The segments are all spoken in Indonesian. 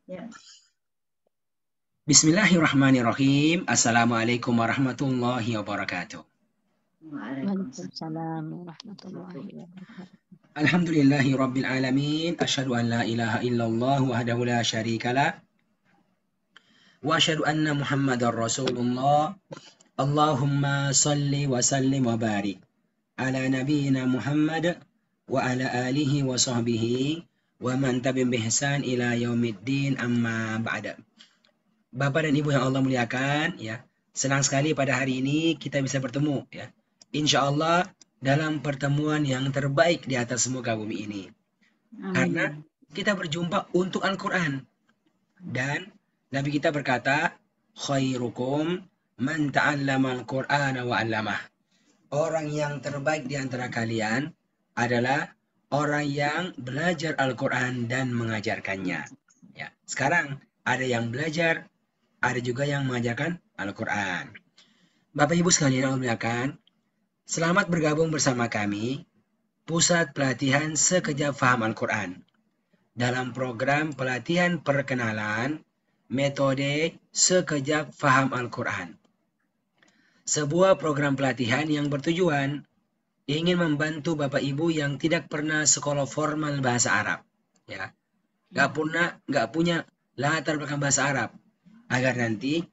Ya. Bismillahirrahmanirrahim. Assalamualaikum warahmatullahi wabarakatuh. Waalaikumsalam. Waalaikumsalam warahmatullahi wabarakatuh. Alhamdulillahi rabbil alamin. Asyhadu an la ilaha illallah wahdahu la syarikalah. Wa asyhadu anna Muhammadar Rasulullah. Allahumma salli wa sallim wa barik ala nabiyyina Muhammad wa ala alihi wa sahbihi wa man tabi'ahum bi ihsan ila yaumiddin amma ba'da. Bapak dan Ibu yang Allah muliakan, ya. Senang sekali pada hari ini kita bisa bertemu, ya. Insya Allah dalam pertemuan yang terbaik di atas muka bumi ini. Karena Amin. kita berjumpa untuk Al-Quran. Dan Nabi kita berkata, khairukum man ta'allama al-Qur'ana wa 'allamah. Orang yang terbaik di antara kalian adalah orang yang belajar Al-Quran dan mengajarkannya. Ya, sekarang ada yang belajar, ada juga yang mengajarkan Al-Quran. Bapak Ibu sekalian yang Allah muliakan, selamat bergabung bersama kami, Pusat Pelatihan Sekejap Faham Al-Quran, dalam program pelatihan perkenalan metode Sekejap Faham Al-Quran. Sebuah program pelatihan yang bertujuan ingin membantu Bapak Ibu yang tidak pernah sekolah formal bahasa Arab, ya, nggak punya latar belakang bahasa Arab, agar nanti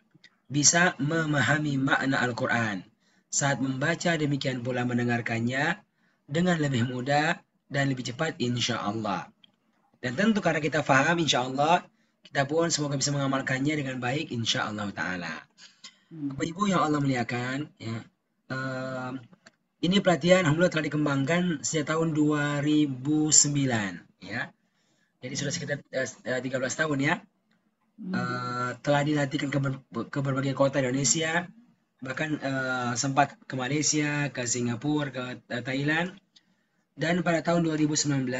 bisa memahami makna Al-Quran saat membaca, demikian pula mendengarkannya dengan lebih mudah dan lebih cepat insya Allah. Dan tentu karena kita faham insya Allah, kita pun semoga bisa mengamalkannya dengan baik insya Allah Ta'ala. Bapak Ibu yang Allah muliakan, ya, ini pelatihan alhamdulillah telah dikembangkan sejak tahun 2009, ya. Jadi sudah sekitar 13 tahun, ya. Telah dilatihkan ke berbagai kota di Indonesia, bahkan sempat ke Malaysia, ke Singapura, ke Thailand. Dan pada tahun 2019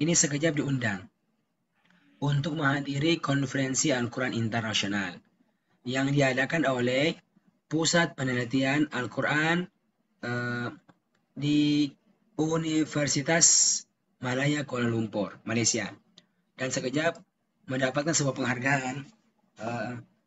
ini sekejap diundang untuk menghadiri konferensi Al-Quran Internasional yang diadakan oleh Pusat Penelitian Al-Quran di Universitas Malaya Kuala Lumpur, Malaysia. Dan sekejap mendapatkan sebuah penghargaan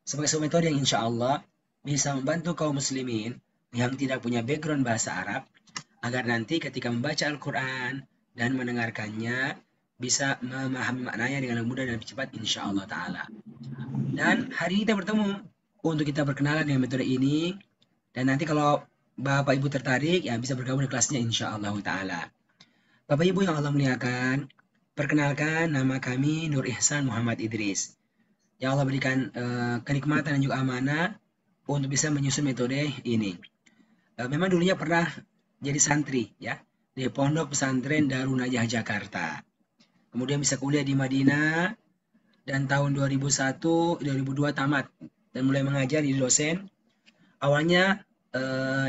sebagai sebuah metode yang insya Allah bisa membantu kaum muslimin yang tidak punya background bahasa Arab agar nanti ketika membaca Al-Quran dan mendengarkannya bisa memahami maknanya dengan mudah dan lebih cepat insya Allah Ta'ala. Dan hari ini kita bertemu untuk kita berkenalan dengan metode ini, dan nanti kalau Bapak Ibu tertarik ya bisa bergabung di kelasnya insya Allah Ta'ala. Bapak Ibu yang Allah muliakan, perkenalkan nama kami Nur Ihsan Muhammad Idris. Ya Allah berikan kenikmatan dan juga amanah untuk bisa menyusun metode ini. Memang dulunya pernah jadi santri, ya, di Pondok Pesantren Darun Najah Jakarta. Kemudian bisa kuliah di Madinah dan tahun 2001 2002 tamat dan mulai mengajar di dosen. Awalnya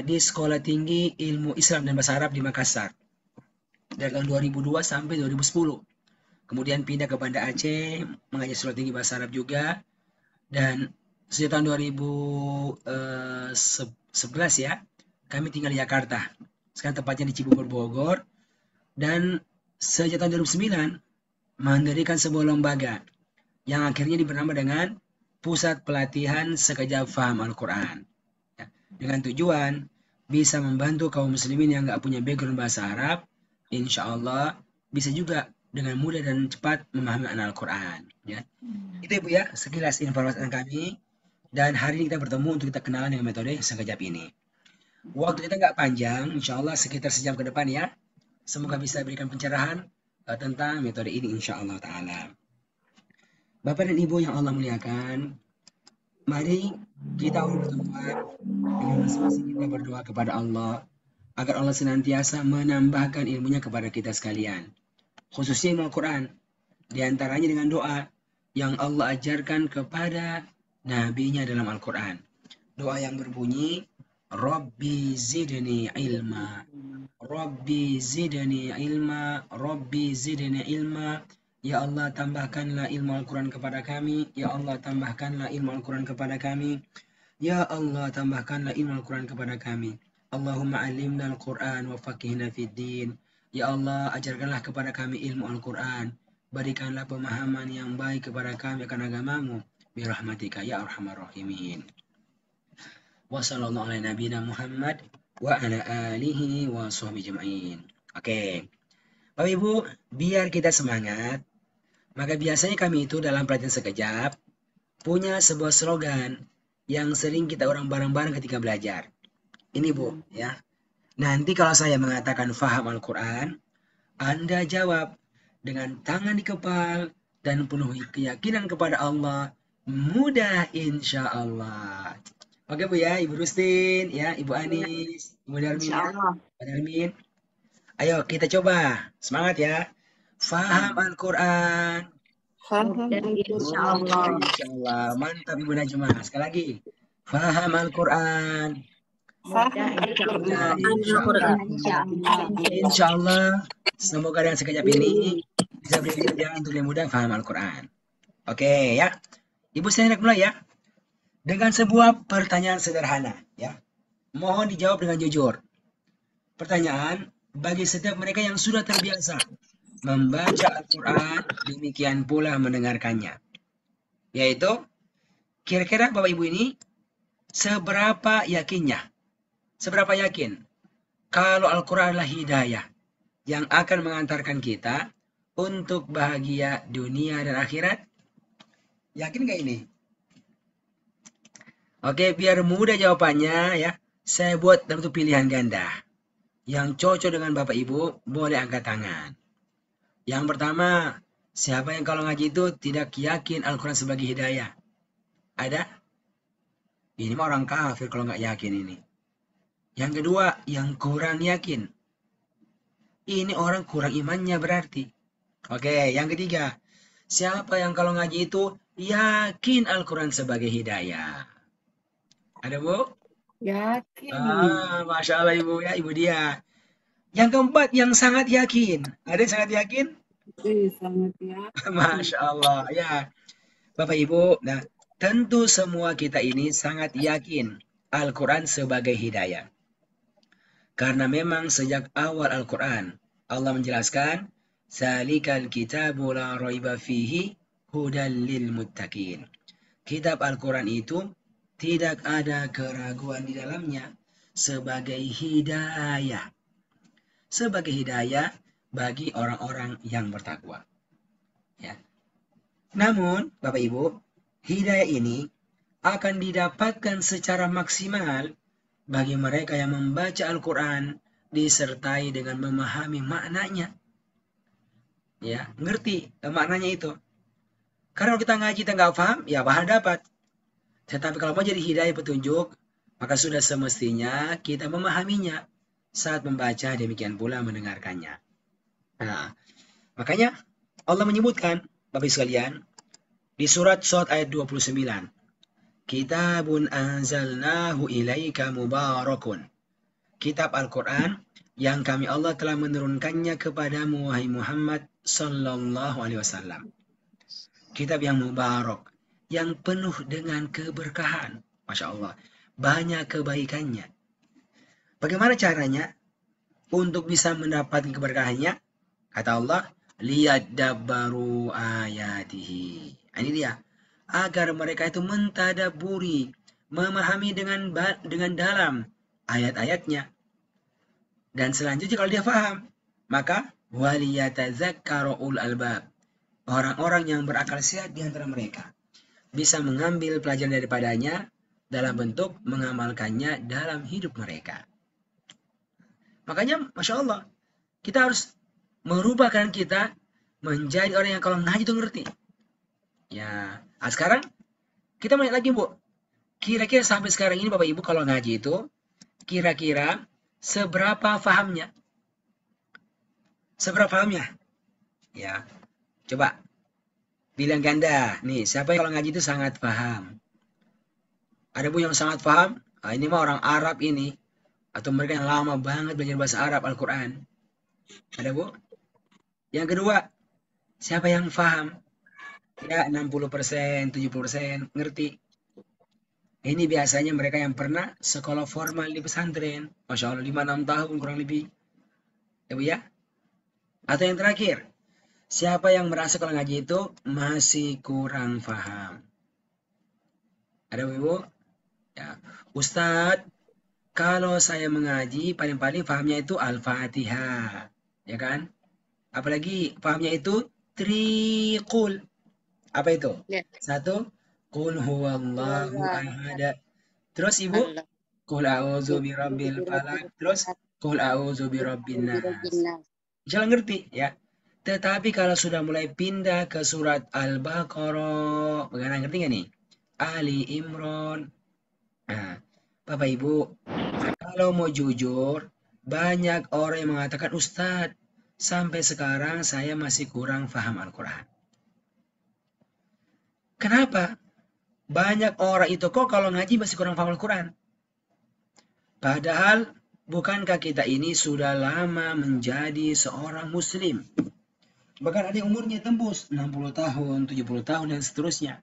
di Sekolah Tinggi Ilmu Islam dan Bahasa Arab di Makassar dari tahun 2002 sampai 2010. Kemudian pindah ke Banda Aceh, mengajar Sekolah Tinggi Bahasa Arab juga. Dan sejak tahun 2011 ya, kami tinggal di Jakarta. Sekarang tepatnya di Cibubur, Bogor. Dan sejak tahun 2009 mendirikan sebuah lembaga yang akhirnya dibernama dengan Pusat Pelatihan Sekejap Faham Al-Quran. Ya, dengan tujuan bisa membantu kaum muslimin yang nggak punya background bahasa Arab, insya Allah bisa juga dengan mudah dan cepat memahami makna Al-Quran. Ya. Itu Ibu ya, sekilas informasi tentang kami. Dan hari ini kita bertemu untuk kita kenalan dengan metode sekejap ini. Waktu kita nggak panjang, insya Allah sekitar sejam ke depan ya. Semoga bisa berikan pencerahan tentang metode ini insya Allah Ta'ala. Bapak dan Ibu yang Allah muliakan, mari kita berdoa dengan masing-masing kita berdoa kepada Allah agar Allah senantiasa menambahkan ilmunya kepada kita sekalian. Khususnya ilmu Al-Quran. Di antaranya dengan doa yang Allah ajarkan kepada nabinya dalam Al-Quran. Doa yang berbunyi, Rabbi zidni ilma, Rabbi zidni ilma, Rabbi zidni ilma. Ya Allah tambahkanlah ilmu Al-Quran kepada kami. Ya Allah tambahkanlah ilmu Al-Quran kepada kami. Ya Allah tambahkanlah ilmu Al-Quran kepada kami. Allahumma alimna Al-Quran wa faqihna fid din. Ya Allah ajarkanlah kepada kami ilmu Al-Quran berikanlah pemahaman yang baik kepada kami akan agamamu. Birahmatika ya arhamar rahimin. Wa sallallahu ala nabiyina Muhammad wa ala alihi wa sahbihi jema'in. Oke. Bapak Ibu, biar kita semangat, maka biasanya kami itu dalam pelatihan sekejap punya sebuah slogan yang sering kita orang bareng-bareng ketika belajar. Ini Bu, ya. Nanti kalau saya mengatakan faham Al-Quran, Anda jawab dengan tangan di kepal dan penuhi keyakinan kepada Allah. Mudah insya Allah. Oke Bu ya, Ibu Rustin, ya, Ibu Anis, Ibu Darmin, ya, Pak Darmin. Ayo kita coba, semangat ya. Faham Al-Quran. Dan insya Allah. Insya Allah, mantap Ibu Najmah. Sekali lagi, faham Al-Quran. Mudah insya Nah, Allah. insya Allah. Insya Allah, semoga dengan sekejap ini bisa beri dia untuk lebih mudah faham Al-Quran. Oke ya, Ibu saya hendak mulai ya. Dengan sebuah pertanyaan sederhana ya. Mohon dijawab dengan jujur. Pertanyaan bagi setiap mereka yang sudah terbiasa membaca Al-Quran, demikian pula mendengarkannya. Yaitu, kira-kira Bapak Ibu ini seberapa yakinnya? Seberapa yakin kalau Al-Quran adalah hidayah yang akan mengantarkan kita untuk bahagia dunia dan akhirat? Yakin nggak ini? Oke, biar mudah jawabannya ya, saya buat dalam bentuk pilihan ganda. Yang cocok dengan Bapak Ibu boleh angkat tangan. Yang pertama, siapa yang kalau ngaji itu tidak yakin Al-Quran sebagai hidayah? Ada? Ini mah orang kafir kalau nggak yakin ini. Yang kedua, yang kurang yakin. Ini orang kurang imannya berarti. Oke, yang ketiga, siapa yang kalau ngaji itu yakin Al-Quran sebagai hidayah? Ada Bu? Yakin. Masya Allah Ibu ya, Ibu dia. Yang keempat, yang sangat yakin. Ada yang sangat yakin? Sangat yakin. Masya Allah ya. Bapak Ibu, nah tentu semua kita ini sangat yakin Al-Quran sebagai hidayah. Karena memang sejak awal Al-Quran, Allah menjelaskan, Zalikal kitabu la raiba fihi hudal lil muttaqin. Kitab Al-Quran itu tidak ada keraguan di dalamnya sebagai hidayah. Sebagai hidayah bagi orang-orang yang bertakwa. Ya. Namun, Bapak Ibu, hidayah ini akan didapatkan secara maksimal bagi mereka yang membaca Al-Quran disertai dengan memahami maknanya. Ya, ngerti maknanya itu. Karena kalau kita ngaji kita nggak paham, ya pahala dapat. Tetapi kalau mau jadi hidayah petunjuk, maka sudah semestinya kita memahaminya saat membaca, demikian pula mendengarkannya. Nah, makanya Allah menyebutkan, Bapak sekalian, di surat Shad ayat 29, Kitabun anzalnahu ilaika mubarakun. Kitab Al-Quran yang kami Allah telah menurunkannya kepadamu, wahai Muhammad sallallahu alaihi wasallam. Kitab yang mubarak, yang penuh dengan keberkahan. Masya Allah, banyak kebaikannya. Bagaimana caranya untuk bisa mendapatkan keberkahannya? Kata Allah, liyadabbaru ayatihi. Ini dia. Agar mereka itu mentadaburi, memahami dengan dalam ayat-ayatnya. Dan selanjutnya kalau dia paham, maka waliyatazakkaru ulul albab. Orang-orang yang berakal sehat di antara mereka bisa mengambil pelajaran daripadanya dalam bentuk mengamalkannya dalam hidup mereka. Makanya, Masya Allah, kita harus merubahkan kita menjadi orang yang kalau ngaji itu ngerti. Ya, sekarang kita mau lagi Bu. Kira-kira sampai sekarang ini Bapak Ibu kalau ngaji itu kira-kira seberapa pahamnya? Seberapa pahamnya? Ya, coba bilang ganda. Nih, siapa yang kalau ngaji itu sangat paham? Ada Bu yang sangat paham? Nah, ini mah orang Arab ini. Atau mereka yang lama banget belajar bahasa Arab Al-Quran. Ada Bu? Yang kedua, siapa yang paham? Ya 60%, 70% ngerti. Ini biasanya mereka yang pernah sekolah formal di pesantren. Masya Allah 5-6 tahun kurang lebih. Ya Bu ya? Atau yang terakhir, Siapa yang merasa kalau ngaji itu masih kurang paham? Ada Ibu? Ya. Ustadz, kalau saya mengaji paling-paling pahamnya itu Al-Fatihah. Ya kan? Apalagi pahamnya itu triqul. Apa itu? Ya. Satu, qul huwallahu ahad. Terus Ibu, Allah. qul a'udzu birabbil falaq. Terus qul a'udzu birabbin nas. Insyaallah ngerti ya. Tetapi kalau sudah mulai pindah ke surat Al-Baqarah, bagaimana ngerti nggak nih? Ali Imran. Nah, Bapak Ibu, kalau mau jujur, banyak orang yang mengatakan, Ustadz, sampai sekarang saya masih kurang paham Al-Quran. Kenapa? Banyak orang itu kok kalau ngaji masih kurang paham Al-Quran. Padahal, bukankah kita ini sudah lama menjadi seorang muslim? Bahkan ada yang umurnya tembus 60 tahun, 70 tahun, dan seterusnya.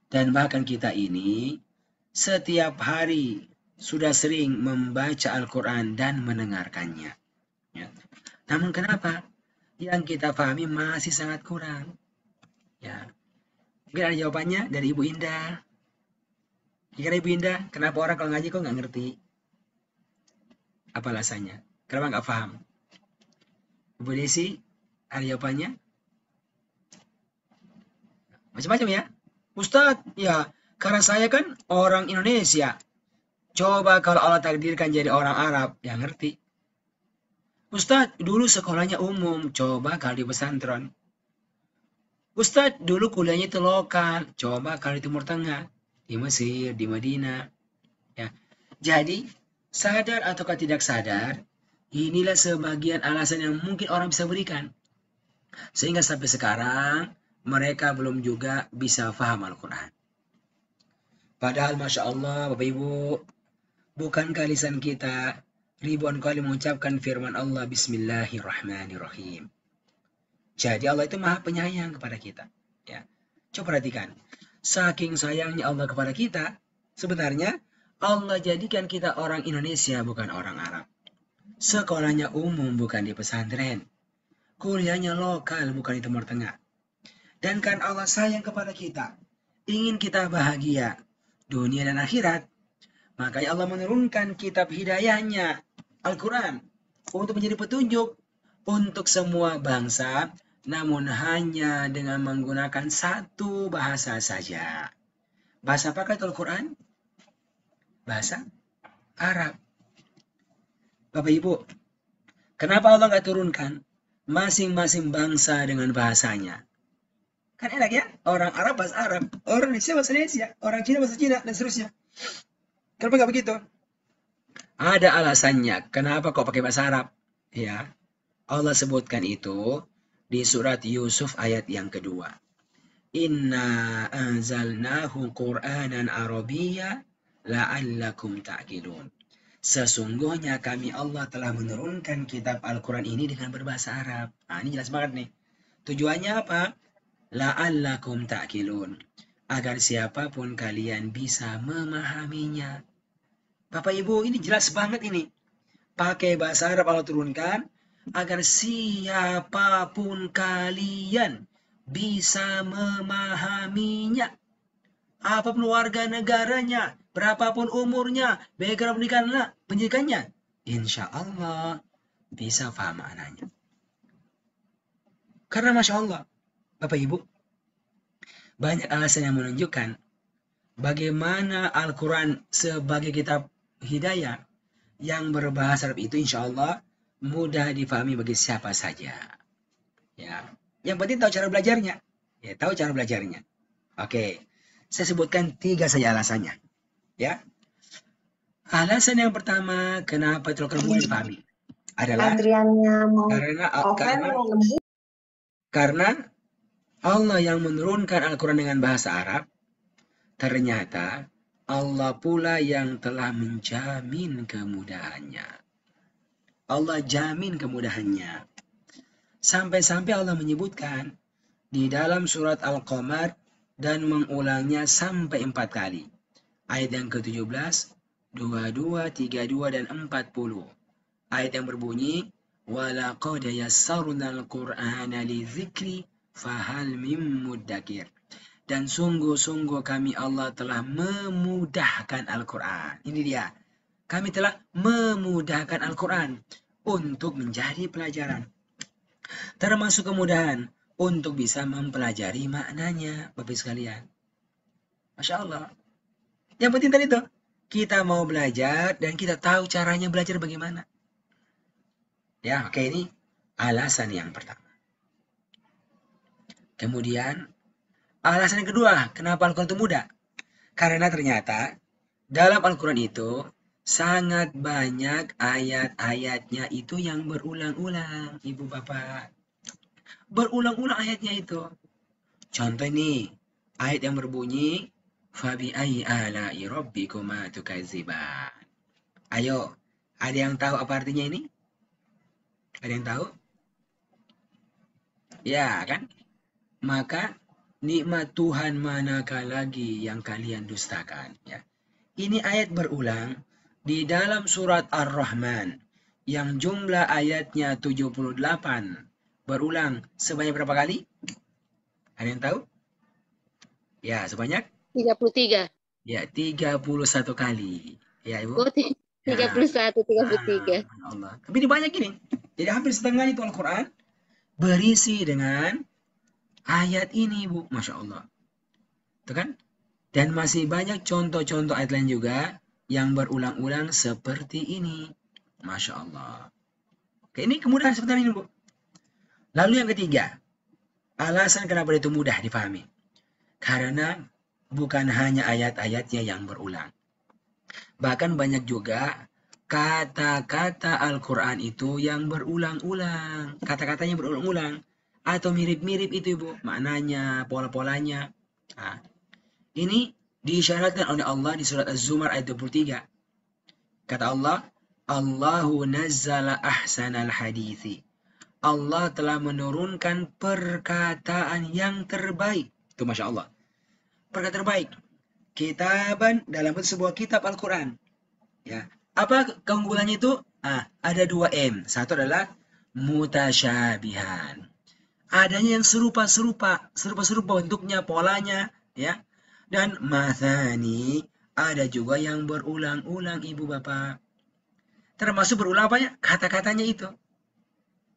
Dan bahkan kita ini setiap hari sudah sering membaca Al-Quran dan mendengarkannya. Ya. Namun kenapa? Yang kita pahami masih sangat kurang. Ya. Mungkin ada jawabannya dari Ibu Indah. Kira-kira Ibu Indah, kenapa orang kalau ngaji kok nggak ngerti? Apa alasannya? Kenapa nggak paham? Ibu Desi, ada jawabannya? Macam-macam ya. Ustadz, ya karena saya kan orang Indonesia. Coba kalau Allah takdirkan jadi orang Arab, ya ngerti. Ustadz, dulu sekolahnya umum, coba kalau di pesantren. Ustadz, dulu kuliahnya itu lokal, coba kalau di Timur Tengah, di Mesir, di Madinah. Ya. Jadi, sadar ataukah tidak sadar, inilah sebagian alasan yang mungkin orang bisa berikan. Sehingga sampai sekarang, mereka belum juga bisa paham Al-Quran. Padahal Masya Allah, Bapak Ibu, bukankah lisan kita ribuan kali mengucapkan firman Allah Bismillahirrahmanirrahim. Jadi Allah itu maha penyayang kepada kita. Ya. Coba perhatikan. Saking sayangnya Allah kepada kita, sebenarnya Allah jadikan kita orang Indonesia bukan orang Arab. Sekolahnya umum bukan di pesantren. Kuliahnya lokal bukan di Timur Tengah. Dan kan Allah sayang kepada kita. Ingin kita bahagia. Dunia dan akhirat. Makanya Allah menurunkan kitab hidayahnya. Al-Quran. Untuk menjadi petunjuk. Untuk semua bangsa. Namun hanya dengan menggunakan satu bahasa saja. Bahasa apakah itu Al-Quran? Bahasa Arab. Bapak Ibu, kenapa Allah nggak turunkan masing-masing bangsa dengan bahasanya? Kan enak ya, orang Arab bahasa Arab, orang Indonesia bahasa Indonesia, orang Cina bahasa Cina, dan seterusnya. Kenapa nggak begitu? Ada alasannya, kenapa kok pakai bahasa Arab? Ya, Allah sebutkan itu di surat Yusuf ayat yang kedua. Inna anzalnahu Qur'anan Arabiyya la'allakum ta'qilun. Sesungguhnya kami Allah telah menurunkan kitab Al-Quran ini dengan berbahasa Arab. Nah, ini jelas banget nih. Tujuannya apa? La'allakum ta'qilun. Agar siapapun kalian bisa memahaminya. Bapak Ibu, ini jelas banget ini. Pakai bahasa Arab Allah turunkan. Agar siapapun kalian bisa memahaminya. Apapun warga negaranya, berapapun umurnya, background pendidikannya, insya Allah bisa paham maknanya. Karena Masya Allah, Bapak Ibu, banyak alasan yang menunjukkan bagaimana Al-Quran sebagai kitab hidayah yang berbahasa Arab itu insya Allah mudah difahami bagi siapa saja. Ya, yang penting tahu cara belajarnya. Ya, tahu cara belajarnya. Oke. Saya sebutkan 3 saja alasannya. Ya. Alasan yang pertama, kenapa itu mudah dipahami? Adalah karena Allah yang menurunkan Al-Quran dengan bahasa Arab, ternyata Allah pula yang telah menjamin kemudahannya. Allah jamin kemudahannya. Sampai-sampai Allah menyebutkan di dalam surat Al-Qamar dan mengulangnya sampai 4 kali. Ayat yang ke-17, 22, 32, dan 40. Ayat yang berbunyi, Walaqad yassarnal Qur'ana lidzikri fahal mim muddakir. Dan sungguh-sungguh kami Allah telah memudahkan Al-Quran. Ini dia. Kami telah memudahkan Al-Quran untuk menjadi pelajaran. Termasuk kemudahan untuk bisa mempelajari maknanya, Bapak sekalian. Masya Allah. Yang penting tadi itu, kita mau belajar dan kita tahu caranya belajar bagaimana. Ya, oke, ini alasan yang pertama. Kemudian, alasan yang kedua, kenapa Al-Quran itu mudah? Karena ternyata dalam Al-Quran itu sangat banyak ayat-ayatnya itu yang berulang-ulang, Ibu Bapak. Berulang-ulang ayatnya itu. Contoh nih, ayat yang berbunyi, Fabi ayyi ala'i rabbikuma tukadziban. Ayo, ada yang tahu apa artinya ini? Ada yang tahu? Ya, kan? Maka nikmat Tuhan manakah lagi yang kalian dustakan? Ya. Ini ayat berulang di dalam surat Ar-Rahman yang jumlah ayatnya 78. Berulang sebanyak berapa kali? Ada yang tahu? Ya, sebanyak? 33. Ya, 31 kali. Ya, Ibu. Oh, 31, 33. Allah. Tapi ini banyak ini. Jadi hampir setengah itu Al-Quran berisi dengan ayat ini, Bu. Masya Allah. Itu kan? Dan masih banyak contoh-contoh ayat lain juga yang berulang-ulang seperti ini. Masya Allah. Oke, ini kemudahan sebentar ini, Bu. Lalu yang ketiga, alasan kenapa itu mudah dipahami. Karena bukan hanya ayat-ayatnya yang berulang. Bahkan banyak juga kata-kata Al-Quran itu yang berulang-ulang. Kata-katanya berulang-ulang. Atau mirip-mirip itu, Ibu. Maknanya, pola-polanya. Nah, ini diisyaratkan oleh Allah di surat Az-Zumar ayat 23. Kata Allah, Allahu nazzala ahsanal hadithi. Allah telah menurunkan perkataan yang terbaik. Itu Masya Allah. Perkataan terbaik. Kitaban dalam sebuah kitab Al-Quran. Ya. Apa keunggulannya itu? Ada 2 M. Satu adalah mutasyabihan. Adanya yang serupa-serupa bentuknya, polanya, ya. Dan mathani, ada juga yang berulang-ulang, Ibu Bapak. Termasuk berulang apanya? Kata-katanya itu.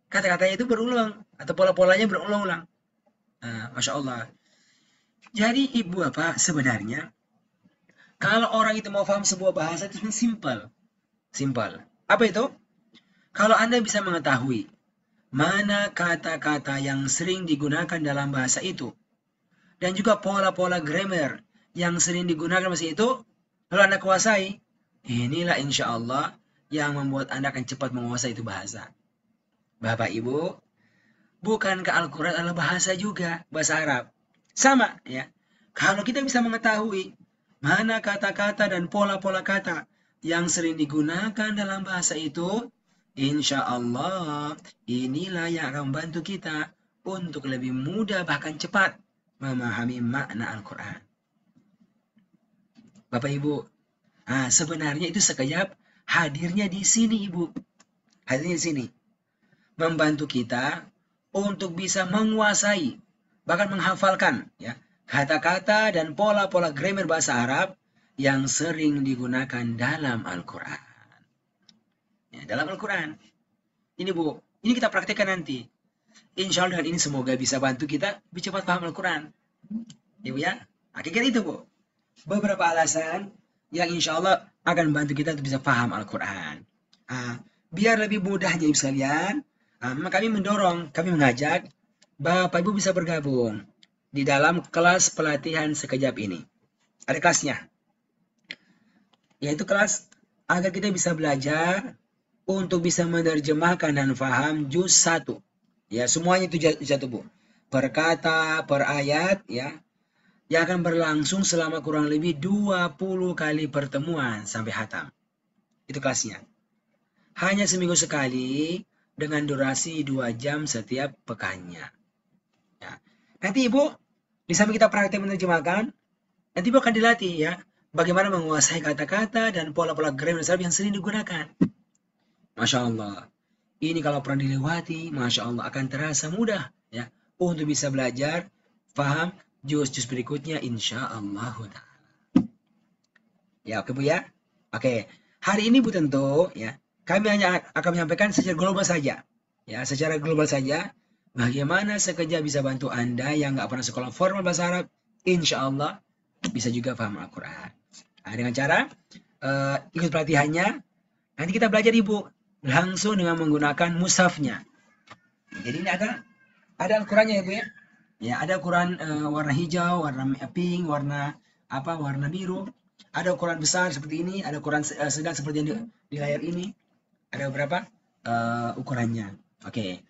Kata-katanya itu berulang atau pola-polanya berulang-ulang. Masya Allah. Jadi Ibu Bapak sebenarnya kalau orang itu mau paham sebuah bahasa itu simple. Simple. Apa itu? Kalau Anda bisa mengetahui mana kata-kata yang sering digunakan dalam bahasa itu dan juga pola-pola grammar yang sering digunakan bahasa itu, lalu Anda kuasai, inilah insya Allah yang membuat Anda akan cepat menguasai itu bahasa. Bapak Ibu, bukankah Al-Quran adalah bahasa juga, bahasa Arab? Sama, ya. Kalau kita bisa mengetahui mana kata-kata dan pola-pola kata yang sering digunakan dalam bahasa itu, insya Allah inilah yang akan membantu kita untuk lebih mudah bahkan cepat memahami makna Al-Quran. Bapak Ibu, sebenarnya itu sekejap hadirnya di sini, Ibu. Hadirnya di sini. Membantu kita untuk bisa menguasai, bahkan menghafalkan, ya, kata-kata dan pola-pola grammar bahasa Arab yang sering digunakan dalam Al-Quran. Ya, dalam Al-Quran. Ini, Bu, ini kita praktekkan nanti. Insya Allah dengan ini semoga bisa bantu kita lebih cepat paham Al-Quran. Ibu ya, kira itu, Bu. Beberapa alasan yang insya Allah akan membantu kita untuk bisa paham Al-Quran. Biar lebih mudahnya Ibu sekalian, kami mendorong, kami mengajak Bapak Ibu bisa bergabung di dalam kelas pelatihan sekejap ini. Ada kelasnya. Yaitu kelas agar kita bisa belajar untuk bisa menerjemahkan dan paham juz 1. Ya, semuanya itu juz 1, Bu. Per kata, per ayat, ya. Yang akan berlangsung selama kurang lebih 20 kali pertemuan sampai khatam. Itu kelasnya. Hanya seminggu sekali dengan durasi 2 jam setiap pekannya. Ya. Nanti Ibu, di samping kita praktek menerjemahkan, nanti Ibu akan dilatih, ya, bagaimana menguasai kata-kata dan pola-pola grammar yang sering digunakan. Masya Allah. Ini kalau pernah dilewati, Masya Allah akan terasa mudah ya untuk bisa belajar, paham juz-juz berikutnya insya Allah. Ya, oke Bu ya. Oke, hari ini Bu tentu ya kami hanya akan menyampaikan secara global saja. Ya, secara global saja. Bagaimana sekejap bisa bantu Anda yang nggak pernah sekolah formal bahasa Arab, insya Allah bisa juga paham Al-Quran. Nah, dengan cara ikut pelatihannya, nanti kita belajar Ibu langsung dengan menggunakan mushafnya. Jadi ini ada Al-Qurannya ya Bu ya. Ya, ada Al-Quran warna hijau, warna pink, warna warna biru. Ada ukuran besar seperti ini, ada ukuran sedang seperti yang di layar ini. Ada beberapa ukurannya. Oke.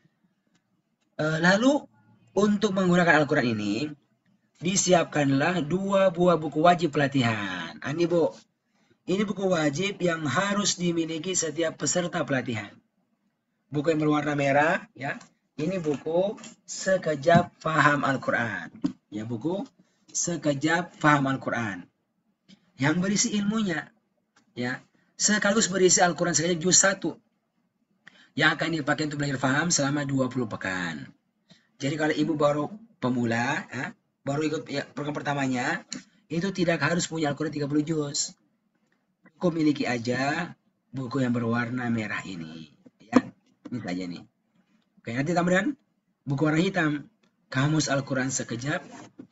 Lalu untuk menggunakan Al-Quran ini, disiapkanlah 2 buah buku wajib pelatihan. Ini Bu, ini buku wajib yang harus dimiliki setiap peserta pelatihan. Buku yang berwarna merah, ya. Ini buku Sekejap Faham Al-Quran. Ya, buku Sekejap Faham Al-Quran. Yang berisi ilmunya, ya, sekaligus berisi Al-Quran sekejap juz 1 yang akan dipakai untuk belajar faham selama 20 pekan. Jadi kalau ibu baru pemula, ya, baru ikut ya, program pertamanya, itu tidak harus punya Al-Quran 30 juz. Cukup miliki aja buku yang berwarna merah ini, ya, ini saja nih. Oke, nanti tambahan buku warna hitam, Kamus Al-Quran Sekejap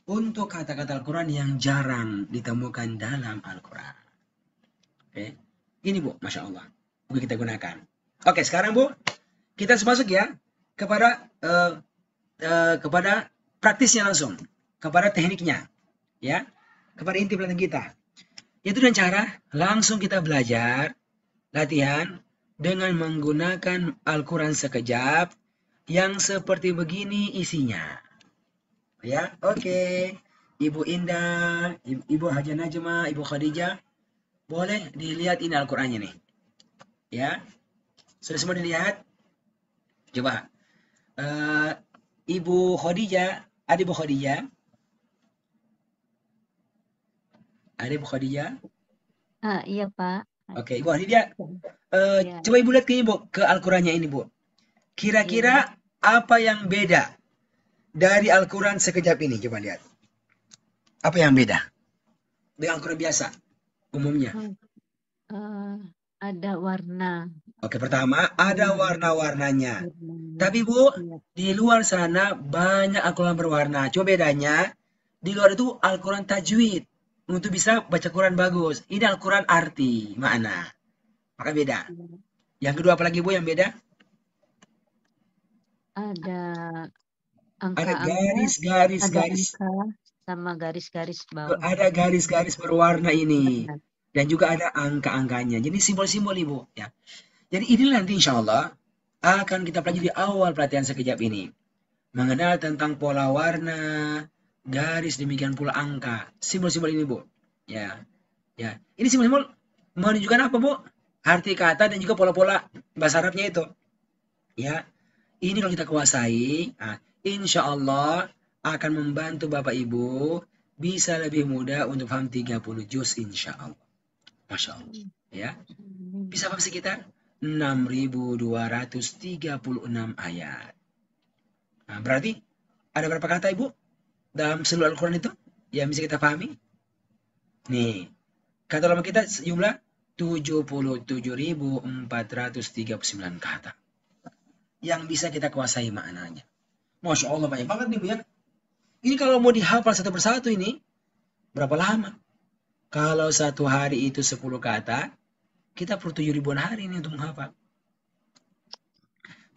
untuk kata-kata Al-Quran yang jarang ditemukan dalam Al-Quran. Oke, ini Bu, Masya Allah, buku kita gunakan. Oke, sekarang Bu, kita harus masuk ya kepada praktisnya langsung, kepada tekniknya, ya, kepada inti pelatihan kita. Yaitu dengan cara langsung kita belajar latihan dengan menggunakan Al-Quran Sekejap yang seperti begini isinya. Ya, oke. Ibu Indah, Ibu Haja Najma, Ibu Khadijah, boleh dilihat ini Al-Qurannya nih. Ya, sudah semua dilihat? Coba. Ibu Khadijah, ada Ibu Khadijah? Ada Ibu Khadijah? Iya Pak. Oke, Ibu Khadijah. Ya. Coba Ibu lihat ke Ibu, ke Al-Qurannya ini Bu. Kira-kira apa yang beda dari Al-Quran Sekejap ini? Coba lihat. Apa yang beda dengan Al-Quran biasa umumnya? Ada warna. Oke, pertama ada warna-warnanya. Tapi Bu, di luar sana banyak Al-Quran berwarna. Coba bedanya, di luar itu Al-Quran tajwid. Untuk bisa baca Quran bagus. Ini Al-Quran arti, makna. Maka beda. Yang kedua apa lagi Bu yang beda? Ada Ada garis-garis. Sama garis-garis bawah. Ada garis-garis berwarna ini. Dan juga ada angka-angkanya. Jadi simbol-simbol Ibu. Ya. Jadi ini nanti insya Allah akan kita pelajari di awal pelatihan sekejap ini. Mengenal tentang pola warna, garis, demikian pula angka. Simbol-simbol ini Bu. Ya. Ya. Ini simbol-simbol menunjukkan apa Bu? Arti kata dan juga pola-pola bahasa Arabnya itu. Ya. Ini kalau kita kuasai, insya Allah akan membantu Bapak Ibu bisa lebih mudah untuk paham 30 juz insya Allah. Masya Allah. Ya. Bisa paham sekitar 6.236 ayat. Nah, berarti ada berapa kata Ibu dalam seluruh Al-Quran itu yang bisa kita pahami? Nih, kata lama kita jumlah 77.439 kata yang bisa kita kuasai maknanya. Masya Allah, banyak banget nih Bu ya. Ini kalau mau dihafal satu persatu ini, berapa lama? Kalau satu hari itu 10 kata, kita perlu 7.000-an hari ini untuk menghafal.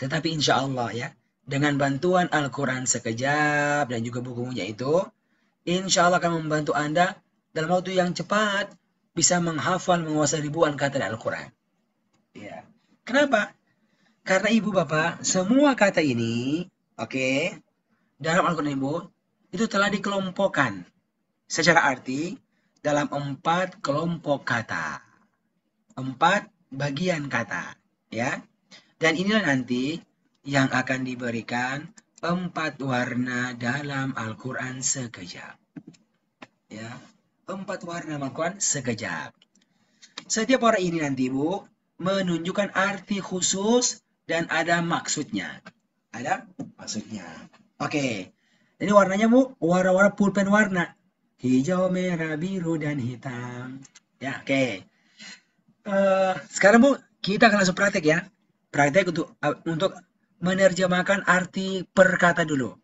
Tetapi insya Allah ya, dengan bantuan Al-Quran Sekejap dan juga bukunya itu, insya Allah akan membantu Anda dalam waktu yang cepat bisa menghafal, menguasai ribuan kata dari Al-Quran. Ya. Kenapa? Karena Ibu Bapak, semua kata ini, dalam Al-Quran Ibu, itu telah dikelompokkan secara arti dalam 4 kelompok kata. 4 bagian kata. Ya. Dan inilah nanti yang akan diberikan 4 warna dalam Al-Quran Sekejap. Ya. 4 warna Al-Quran Sekejap. Setiap warna ini nanti Ibu menunjukkan arti khusus dan ada maksudnya. Ada maksudnya. Oke. Ini warnanya Bu, warna-warna pulpen warna. Hijau, merah, biru, dan hitam. Ya, oke. Sekarang Bu, kita akan langsung praktek ya. Praktek untuk menerjemahkan arti per kata dulu.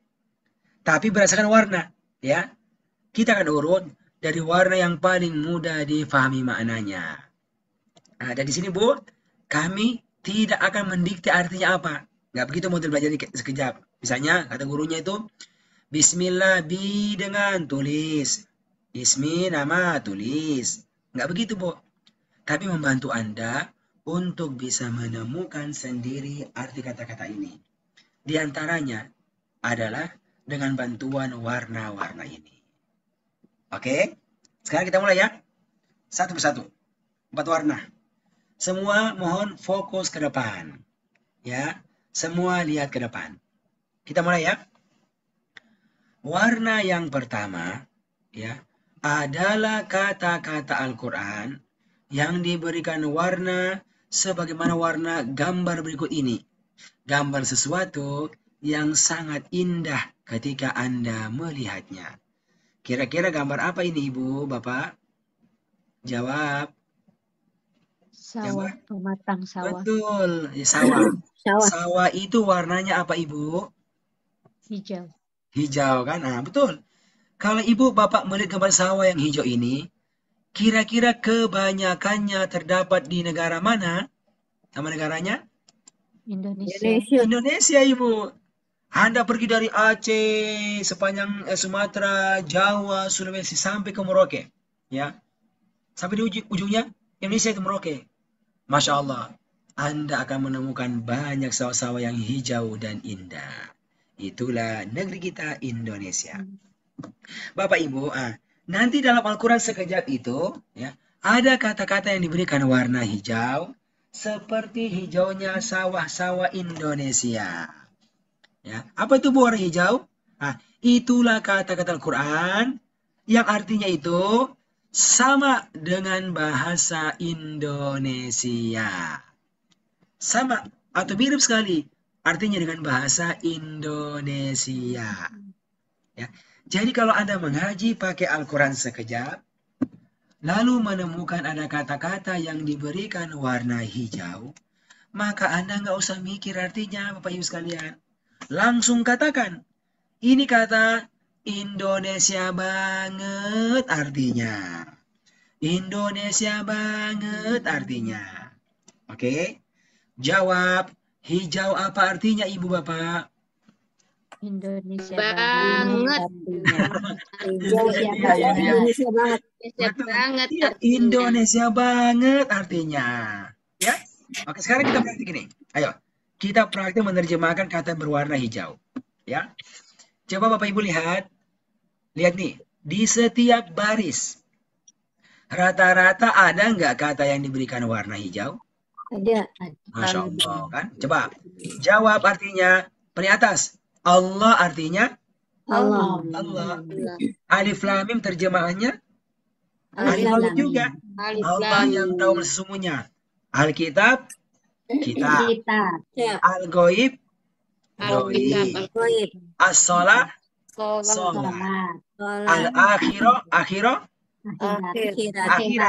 Tapi berdasarkan warna, ya. Kita akan urut dari warna yang paling mudah difahami maknanya. Nah, dari sini Bu, kami tidak akan mendikte artinya apa. Nggak begitu model belajar sekejap. Misalnya, kata gurunya itu, Bismillah, bi dengan tulis. Ismi, nama, tulis. Nggak begitu, Bu. Tapi membantu Anda untuk bisa menemukan sendiri arti kata-kata ini. Di antaranya adalah dengan bantuan warna-warna ini. Oke? Sekarang kita mulai ya. Satu persatu. 4 warna. Semua mohon fokus ke depan. Ya, semua lihat ke depan. Kita mulai ya. Warna yang pertama ya adalah kata-kata Al-Qur'an yang diberikan warna sebagaimana warna gambar berikut ini. Gambar sesuatu yang sangat indah ketika Anda melihatnya. Kira-kira gambar apa ini Ibu, Bapak? Jawab. Sawah, pematang sawah. Betul, ya, sawah. Sawah. Sawah itu warnanya apa Ibu? Hijau. Hijau kan? Nah, betul. Kalau Ibu Bapak melihat gambar sawah yang hijau ini, kira-kira kebanyakannya terdapat di negara mana? Nama negaranya? Indonesia. Indonesia, Ibu. Anda pergi dari Aceh, sepanjang Sumatera, Jawa, Sulawesi, sampai ke Merauke. Ya. Sampai di ujungnya, Indonesia itu Merauke. Masya Allah. Anda akan menemukan banyak sawah-sawah yang hijau dan indah. Itulah negeri kita Indonesia. Bapak Ibu, nanti dalam Al-Quran sekejap itu, ya, ada kata-kata yang diberikan warna hijau, seperti hijaunya sawah-sawah Indonesia. Ya, apa itu warna hijau? Itulah kata-kata Al-Quran yang artinya itu sama dengan bahasa Indonesia. Sama atau mirip sekali artinya dengan bahasa Indonesia. Ya. Jadi kalau Anda mengaji pakai Al-Quran sekejap, lalu menemukan ada kata-kata yang diberikan warna hijau, maka Anda nggak usah mikir artinya, Bapak Ibu sekalian. Langsung katakan, ini kata Indonesia banget artinya. Indonesia banget artinya. Oke? Jawab, hijau apa artinya Ibu Bapak? Indonesia Banget. Indonesia banget. Indonesia banget. Iya, Indonesia banget artinya. Ya. Oke, sekarang kita praktik ini. Ayo, kita praktik menerjemahkan kata berwarna hijau. Ya. Coba Bapak Ibu lihat. Lihat nih, di setiap baris rata-rata ada nggak kata yang diberikan warna hijau? Ada. Masya Allah kan? Coba jawab artinya. Paling atas. Allah artinya Allah. Allah. Alif Lam Mim terjemahannya Alif Alif Lam juga. Alif Allah Lam yang tahu sesungguhnya. Alkitab kitab. Kitab. Al-Ghaib Alkitab. Ghaib. As-Salah Sholat. Salat. Sholat. Al-Akhirah akhirat. Akhir.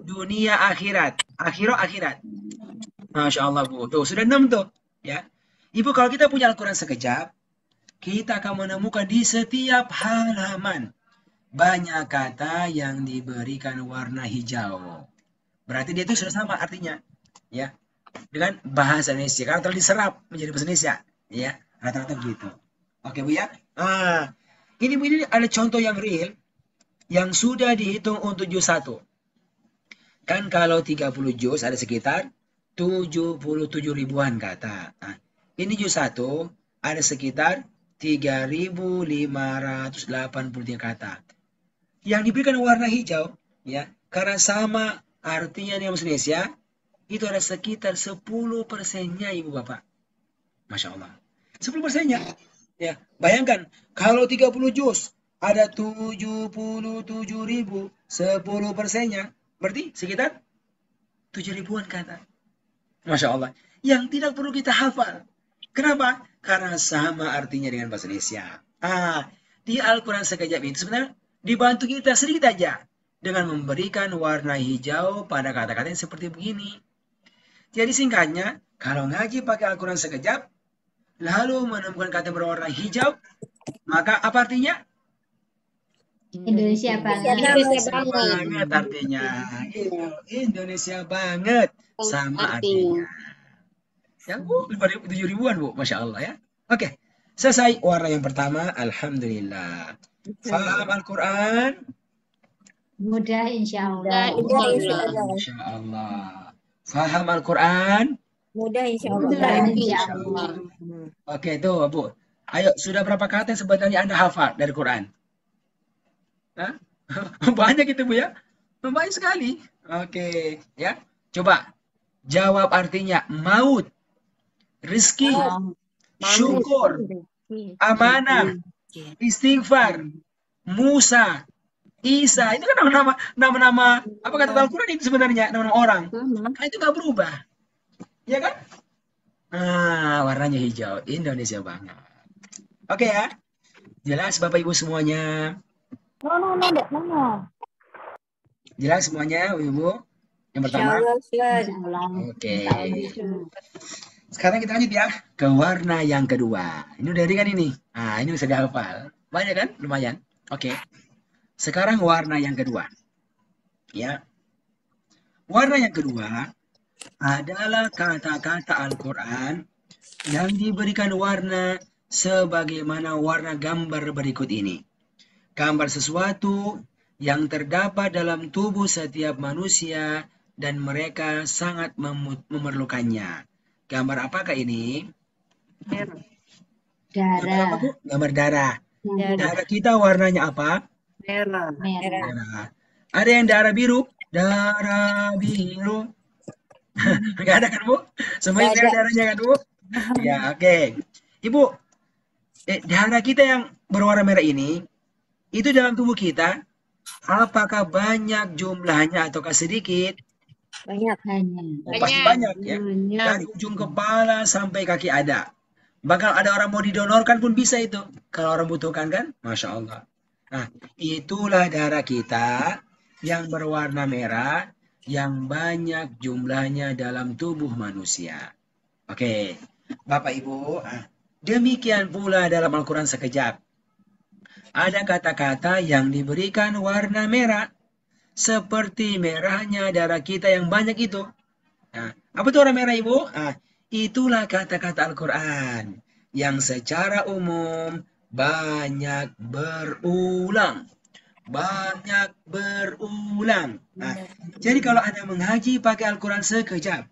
Dunia akhirat. Akhirat. Masya Allah Bu. Tuh sudah 6 tuh. Ya. Ibu kalau kita punya Al-Quran sekejap, kita akan menemukan di setiap halaman banyak kata yang diberikan warna hijau. Berarti dia itu sudah sama artinya. Ya. Dengan bahasa Indonesia. Karena telah diserap menjadi bahasa Indonesia. Ya. Rata-rata begitu. Oke Bu ya. Ini Bu, ini ada contoh yang real yang sudah dihitung untuk juz 1. Kan kalau 30 juz ada sekitar 77 ribuan kata. Ini juz 1 ada sekitar 3.583 kata. Yang diberikan warna hijau, ya, karena sama artinya dengan bahasa Indonesia, itu ada sekitar 10%-nya Ibu Bapak. Masya Allah. 10%-nya. Ya, bayangkan kalau 30 juz ada 77.000, 10%-nya berarti sekitar 7 ribuan kata. Masya Allah. yang tidak perlu kita hafal. Kenapa? Karena sama artinya dengan bahasa Indonesia. Di Al-Quran Sekejap itu sebenarnya dibantu kita sedikit aja dengan memberikan warna hijau pada kata-kata yang seperti begini. Jadi singkatnya, kalau ngaji pakai Al-Quran Sekejap, lalu menemukan kata berwarna hijau, maka apa artinya? Indonesia banget. Indonesia Banget artinya. Indonesia banget sama artinya. Ya, 7 ribuan, Bu. Masya Allah ya. Oke. Selesai warna yang pertama. Alhamdulillah. Faham Al-Quran? Mudah insya Allah. Mudah, insya Allah. Masya Allah. Faham Al-Quran? Mudah insya Mudah, Allah. insya Allah. Oke, tuh Bu. Ayo, sudah berapa kata yang sebenarnya Anda hafal dari Quran? Hah? Banyak itu, Bu ya? Banyak sekali. Oke, ya. Coba jawab artinya maut, rizki, syukur, amanah, istighfar, Musa, Isa. Itu kan nama-nama apa kata Al-Quran itu sebenarnya nama-nama orang. Nah, itu nggak berubah. Ya kan? Warnanya hijau. Indonesia banget. Oke ya. Jelas Bapak Ibu semuanya? Jelas semuanya, Ibu? Yang pertama? Ustaz. Oke. Sekarang kita lanjut ya ke warna yang kedua. Ini udah ringan ini. Ini bisa dihafal. Banyak kan? Lumayan. Oke. Sekarang warna yang kedua. Ya. Warna yang kedua adalah kata-kata Al-Quran yang diberikan warna sebagaimana warna gambar berikut ini. Gambar sesuatu yang terdapat dalam tubuh setiap manusia dan mereka sangat memerlukannya. Gambar apakah ini? Gambar apa, Bu? Gambar darah. Darah kita warnanya apa? Merah. Darah. Ada yang darah biru? Darah biru. Enggak ada kan, Bu? Semuanya Nggak ada. darahnya kan, Bu? Ya, oke. Ibu, darah kita yang berwarna merah ini, itu dalam tubuh kita, apakah banyak jumlahnya ataukah sedikit? Banyak. Pasti banyak ya. Dari ujung kepala sampai kaki ada. Bahkan ada orang mau didonorkan pun bisa itu. Kalau orang butuhkan kan? Masya Allah. Nah, itulah darah kita yang berwarna merah yang banyak jumlahnya dalam tubuh manusia. Oke, Bapak Ibu, demikian pula dalam Al-Quran sekejap. Ada kata-kata yang diberikan warna merah. Seperti merahnya darah kita yang banyak itu. Apa itu warna merah, Ibu? Itulah kata-kata Al-Quran yang secara umum banyak berulang. Banyak berulang. Jadi kalau Anda mengaji pakai Al-Quran sekejap,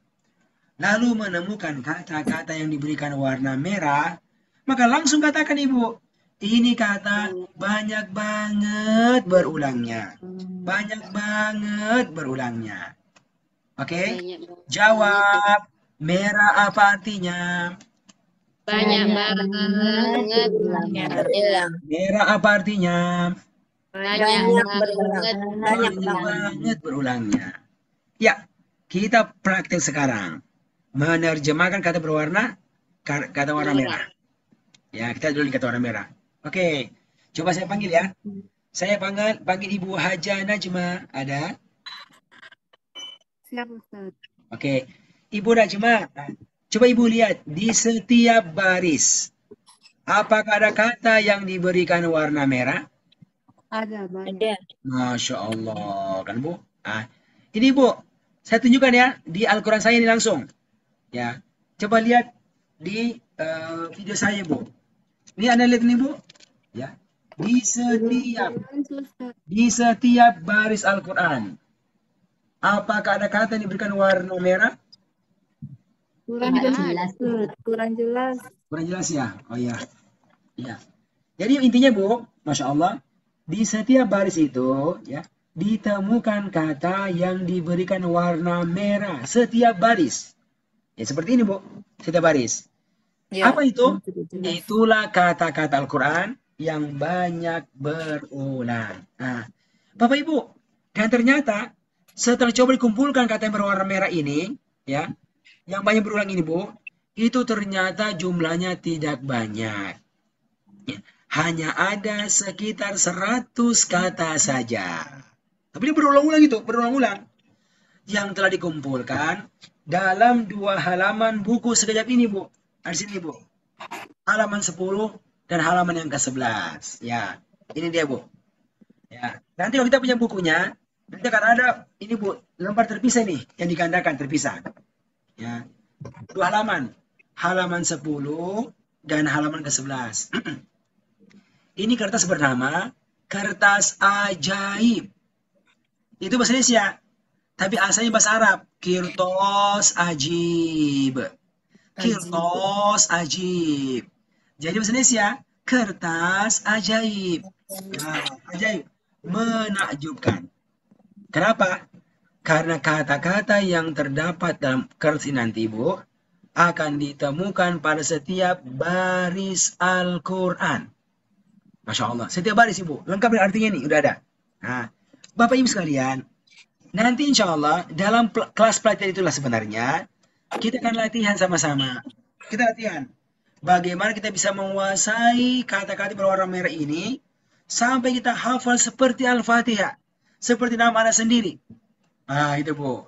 lalu menemukan kata-kata yang diberikan warna merah, maka langsung katakan, Ibu, ini kata banyak banget berulangnya. Banyak banget berulangnya. Oke? Jawab. Merah apa artinya? Banyak banget. Merah apa artinya? Banyak Banyak banget berulangnya. Ya, kita praktek sekarang. Menerjemahkan kata berwarna, kata warna merah. Ya, kita dulu kata warna merah. Oke, coba saya panggil ya. Saya panggil Ibu Haja Najma. Ada? Siap, Ustaz. Oke, Ibu Najma. Coba Ibu lihat di setiap baris. Apakah ada kata yang diberikan warna merah? Ada banyak. Ada. Masya Allah, kan Bu? Ini Bu, saya tunjukkan ya di Al-Quran saya ini langsung. Ya, coba lihat di video saya, Bu. Ini Anda lihat ini, Bu. Ya, di setiap baris Al-Quran, apakah ada kata yang diberikan warna merah? Kurang jelas. Kurang jelas. Kurang jelas ya? Oh ya. Ya. Jadi intinya, Bu, Masya Allah, di setiap baris itu ya ditemukan kata yang diberikan warna merah setiap baris. Ya seperti ini, Bu. Setiap baris. Ya. Apa itu? Itulah kata-kata Al-Quran yang banyak berulang. Bapak Ibu, dan ternyata setelah coba dikumpulkan kata yang berwarna merah ini, ya, Yang banyak berulang ini, Bu, itu ternyata jumlahnya tidak banyak. Ya, hanya ada sekitar 100 kata saja. Tapi ini berulang-ulang itu, berulang-ulang. Yang telah dikumpulkan dalam 2 halaman buku sekejap ini, Bu. Di sini, Bu. Halaman 10 dan halaman yang ke-11. Ya, ini dia, Bu. Ya, nanti kalau kita punya bukunya, nanti akan ada ini, Bu, lembar terpisah nih, yang digandakan terpisah. Ya. 2 halaman. Halaman 10 dan halaman ke-11. Ini kertas bernama kertas ajaib. Itu bahasa Indonesia. Tapi asalnya bahasa Arab. Kirtos ajib. Kirtos ajib. Jadi bahasa Indonesia, kertas ajaib. Nah, ajaib. Menakjubkan. Kenapa? Karena kata-kata yang terdapat dalam kertas ini nanti, Bu, akan ditemukan pada setiap baris Al-Quran. Masya Allah. Setiap baris, Ibu. Lengkap dengan artinya nih. Udah ada. Nah, Bapak Ibu sekalian, nanti insya Allah dalam kelas pelatihan itulah sebenarnya kita akan latihan sama-sama. Kita latihan. Bagaimana kita bisa menguasai kata-kata berwarna merah ini sampai kita hafal seperti Al-Fatihah. Seperti nama Anda sendiri. Nah, itu, Bu.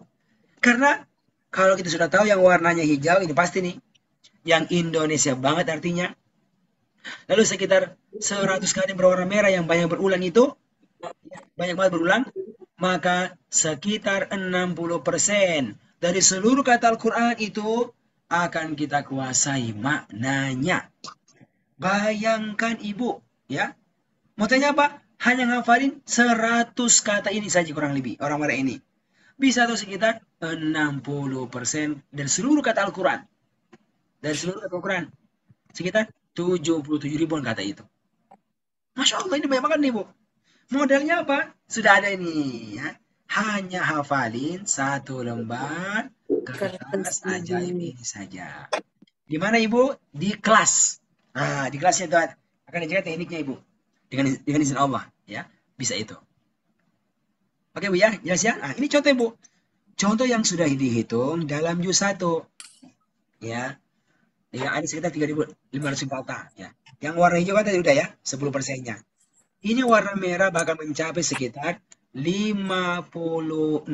Karena kalau kita sudah tahu yang warnanya hijau, ini pasti nih. Yang Indonesia banget artinya. Lalu sekitar 100 kali berwarna merah yang banyak berulang itu, banyak banget berulang, maka sekitar 60% dari seluruh kata Al-Quran itu akan kita kuasai maknanya. Bayangkan, Ibu, ya. Mau tanya apa? Hanya ngafalin 100 kata ini saja kurang lebih, orang merah ini. Bisa tuh sekitar 60% dari seluruh kata Al-Quran. Dari seluruh kata Al-Quran. Sekitar 77 ribuan kata itu. Masya Allah, ini banyak banget nih, Bu. Modalnya apa? Sudah ada ini, ya. Hanya hafalin 1 lembar kertas ajaib ini saja. Di mana, Ibu? Di kelas. Nah, di kelasnya itu akan dijaga tekniknya, Ibu. Dengan izin Allah, ya. Bisa itu. Oke, Bu, ya. Jelas ya? Nah, ini contoh, Bu. Contoh yang sudah dihitung dalam juz 1. Ya. Ya, ada sekitar 3.500 kata. Ya. Yang warna hijau kan tadi udah ya, 10%-nya. Ini warna merah bakal mencapai sekitar 56%.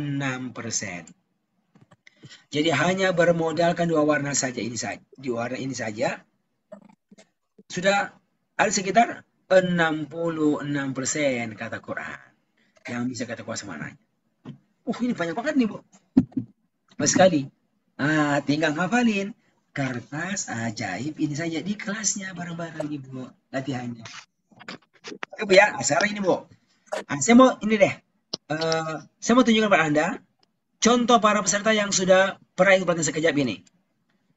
Jadi hanya bermodalkan 2 warna saja ini saja. Di warna ini saja, sudah ada sekitar 66% kata Quran yang bisa kita kuasa maknanya. Ini banyak banget nih, Bu. Banyak sekali. Nah, tinggal hafalin kertas ajaib ini saja di kelasnya bareng-bareng, Ibu, latihannya. Oke, Bu, ya. Sekarang ini, Bu. Saya mau ini deh. Saya mau tunjukkan pada Anda contoh para peserta yang sudah pernah ikut pelatihan sekejap ini.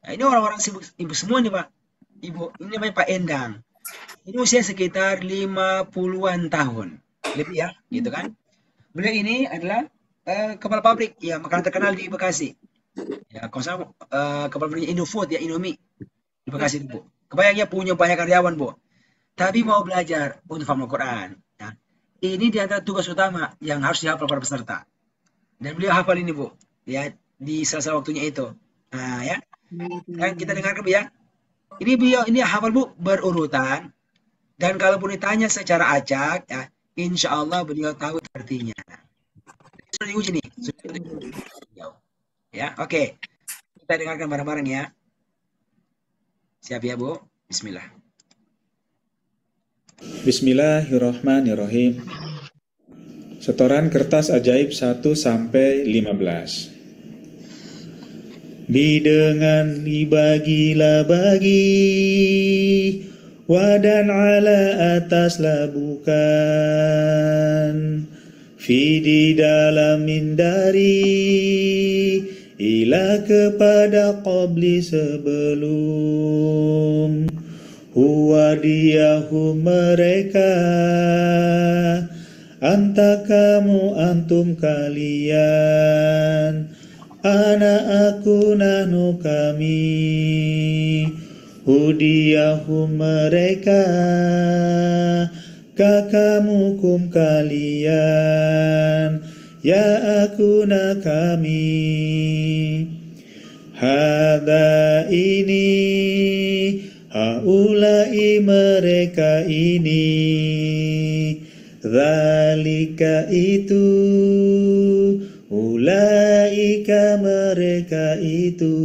Nah, ini orang-orang sibuk Ibu semua nih, Pak. Ibu, ini namanya Pak Endang. Ini usia sekitar 50-an tahun. Lebih ya, gitu kan. Beliau ini adalah kepala pabrik ya makanan terkenal di Bekasi. Ya, kepala pabriknya Indofood ya, Indomie di Bekasi itu, Bu. Kebayangnya punya banyak karyawan, Bu. Tapi mau belajar untuk paham Al-Quran. Ya. Ini di antara tugas utama yang harus dihafal para peserta. Dan beliau hafal ini, Bu. Ya, di salah waktunya itu. Nah, ya. Dan kita dengarkan, Bu, ya. Ini beliau ini hafal, Bu, berurutan. Dan kalaupun ditanya secara acak, ya, insya Allah beliau tahu artinya. Sudah diuji nih. Ya, oke. Kita dengarkan bareng-bareng ya. Siap ya, Bu? Bismillah. Bismillahirrahmanirrahim. Setoran kertas ajaib 1 sampai 15. Bidengan dibagilah bagi, wadan ala ataslah bukan, fi dalamin dari, ila kepada qabli sebelum, huwa diyahu mereka, anta kamu antum kalian, ana aku nahnu kami, hudiyahu mereka, kakamu kum kalian, ya aku na kami, Hada ini, haulai mereka ini, zalika itu, ulaika mereka itu,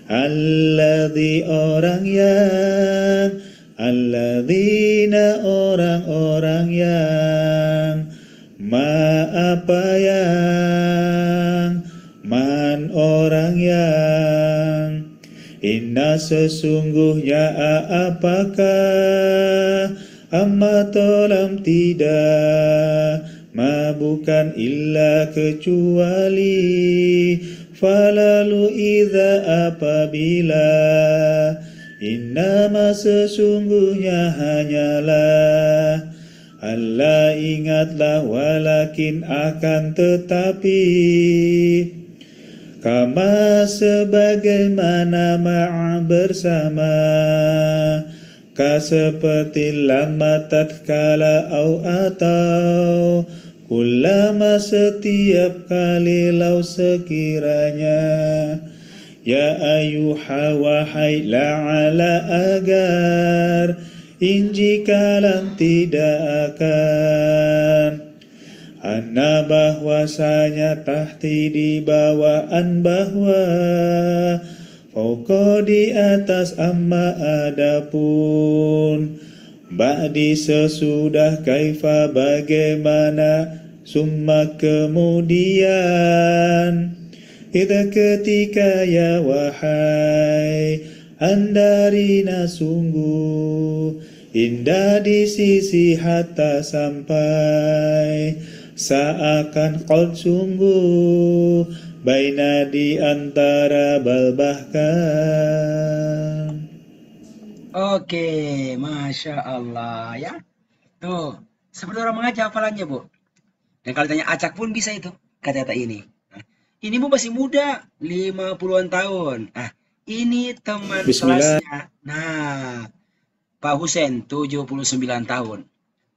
alladzi orang yang, alladzina orang-orang yang, ma apa yang, man orang yang, inna sesungguhnya apakah, amma tolam tidak, ma bukan illa kecuali, falalu idza apabila, innama sesungguhnya hanyalah, Allah ingatlah walakin akan tetapi, kama sebagaimana ma'a bersama, ka seperti lama tatkala au atau, kullama setiap kali lau sekiranya, ya ayuha wahai la'ala agar, injikalan tidak akan, anna bahwasanya tahti di bawaan bahwa, fauqa di atas amma adapun, ba'di sesudah kaifa bagaimana, summa kemudian, idza ketika ya wahai, andarina sungguh, indah di sisi hatta sampai, seakan qad sungguh, baina di antara bal bahkan. Oke, Masya Allah ya. Tuh, seperti orang mengajar hafalannya, Bu. Dan kalau tanya acak pun bisa itu, kata-kata ini. Nah, ini Bu masih muda, 50-an tahun. Nah, ini teman Bismillah. kelasnya. Nah, Pak Husen, 79 tahun.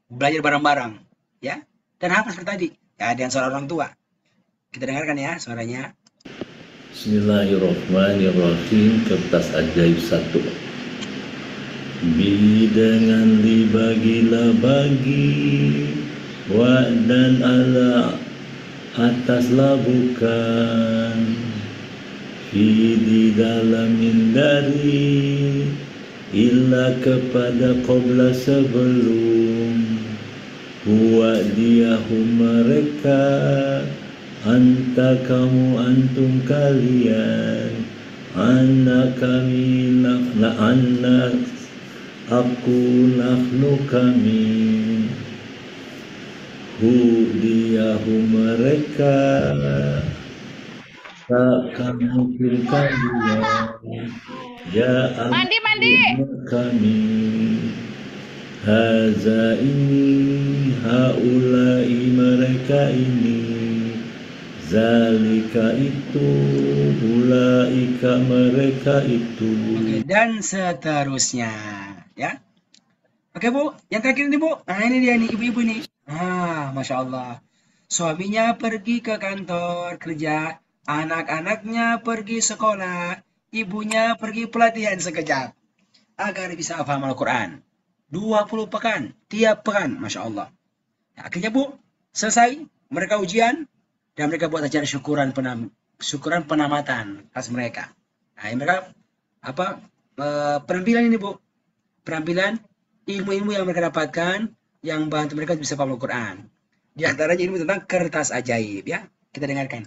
Belajar bareng-bareng, ya. Dan hafal seperti tadi. Ya, dengan suara orang tua. Kita dengarkan ya suaranya. Bismillahirrahmanirrahim. Kertas ajaib 1. Bi dengan dibagilah bagi, wa dan ala ataslah bukan, fi di dalamin dari, illa kepada qabla sebelum, huwa diahum mereka, anta kamu antum kalian, anna kami na anna aku nahnu kami, hu diahum mereka, tak kamu kalian, ya Mandi. kami, haza ini, haulai mereka ini, zalika itu, ulaika mereka itu. Oke, dan seterusnya, ya. Oke, Bu. Yang terakhir ini, Bu. Nah, ini dia nih, ibu-ibu nih. Ah, Masya Allah. Suaminya pergi ke kantor kerja, anak-anaknya pergi sekolah, ibunya pergi pelatihan sekejap, agar bisa paham Al-Quran. 20 pekan, tiap pekan, Masya Allah. Nah, akhirnya, Bu, selesai. Mereka ujian, dan mereka buat acara syukuran penamatan kelas mereka. Nah, mereka penampilan ini, Bu. Penampilan ilmu-ilmu yang mereka dapatkan yang bantu mereka bisa paham Al-Quran. Di antaranya ilmu tentang kertas ajaib, ya. Kita dengarkan.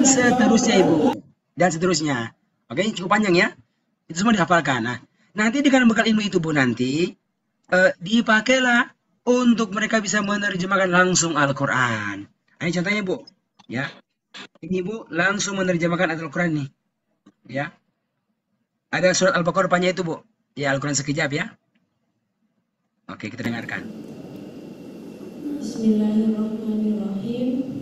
seterusnya Ibu. Dan seterusnya. Oke, cukup panjang ya. Itu semua dihafalkan. Nah, nanti dengan bekal ilmu itu Bu nanti dipakailah untuk mereka bisa menerjemahkan langsung Al-Quran. Ini contohnya Bu. Ya. Ini Bu langsung menerjemahkan Al-Quran nih. Ya. Ada surat Al-Baqarah depannya itu Bu. Ya, Al-Quran sekejap ya. Oke, kita dengarkan. Bismillahirrahmanirrahim.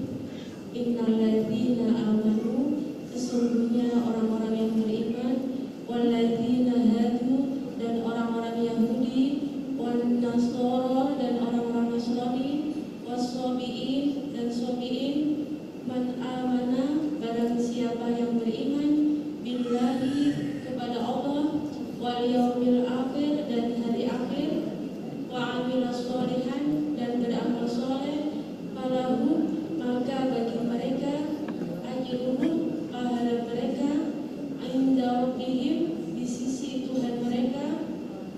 Innalladzina amanu, sesungguhnya orang-orang yang beriman, walladzina hadu, dan orang-orang Yahudi, wan nasara, dan orang-orang Nasrani, wassabiin, dan sabiin, man amana, barang siapa yang beriman, billahi, kepada Allah, wal yaumil akhir, dan hari akhir, wa amila sholihan, dan beramal soleh, falahu, maka bagi mereka ajruhum, pahala mereka, inda rabbihim, di sisi Tuhan mereka,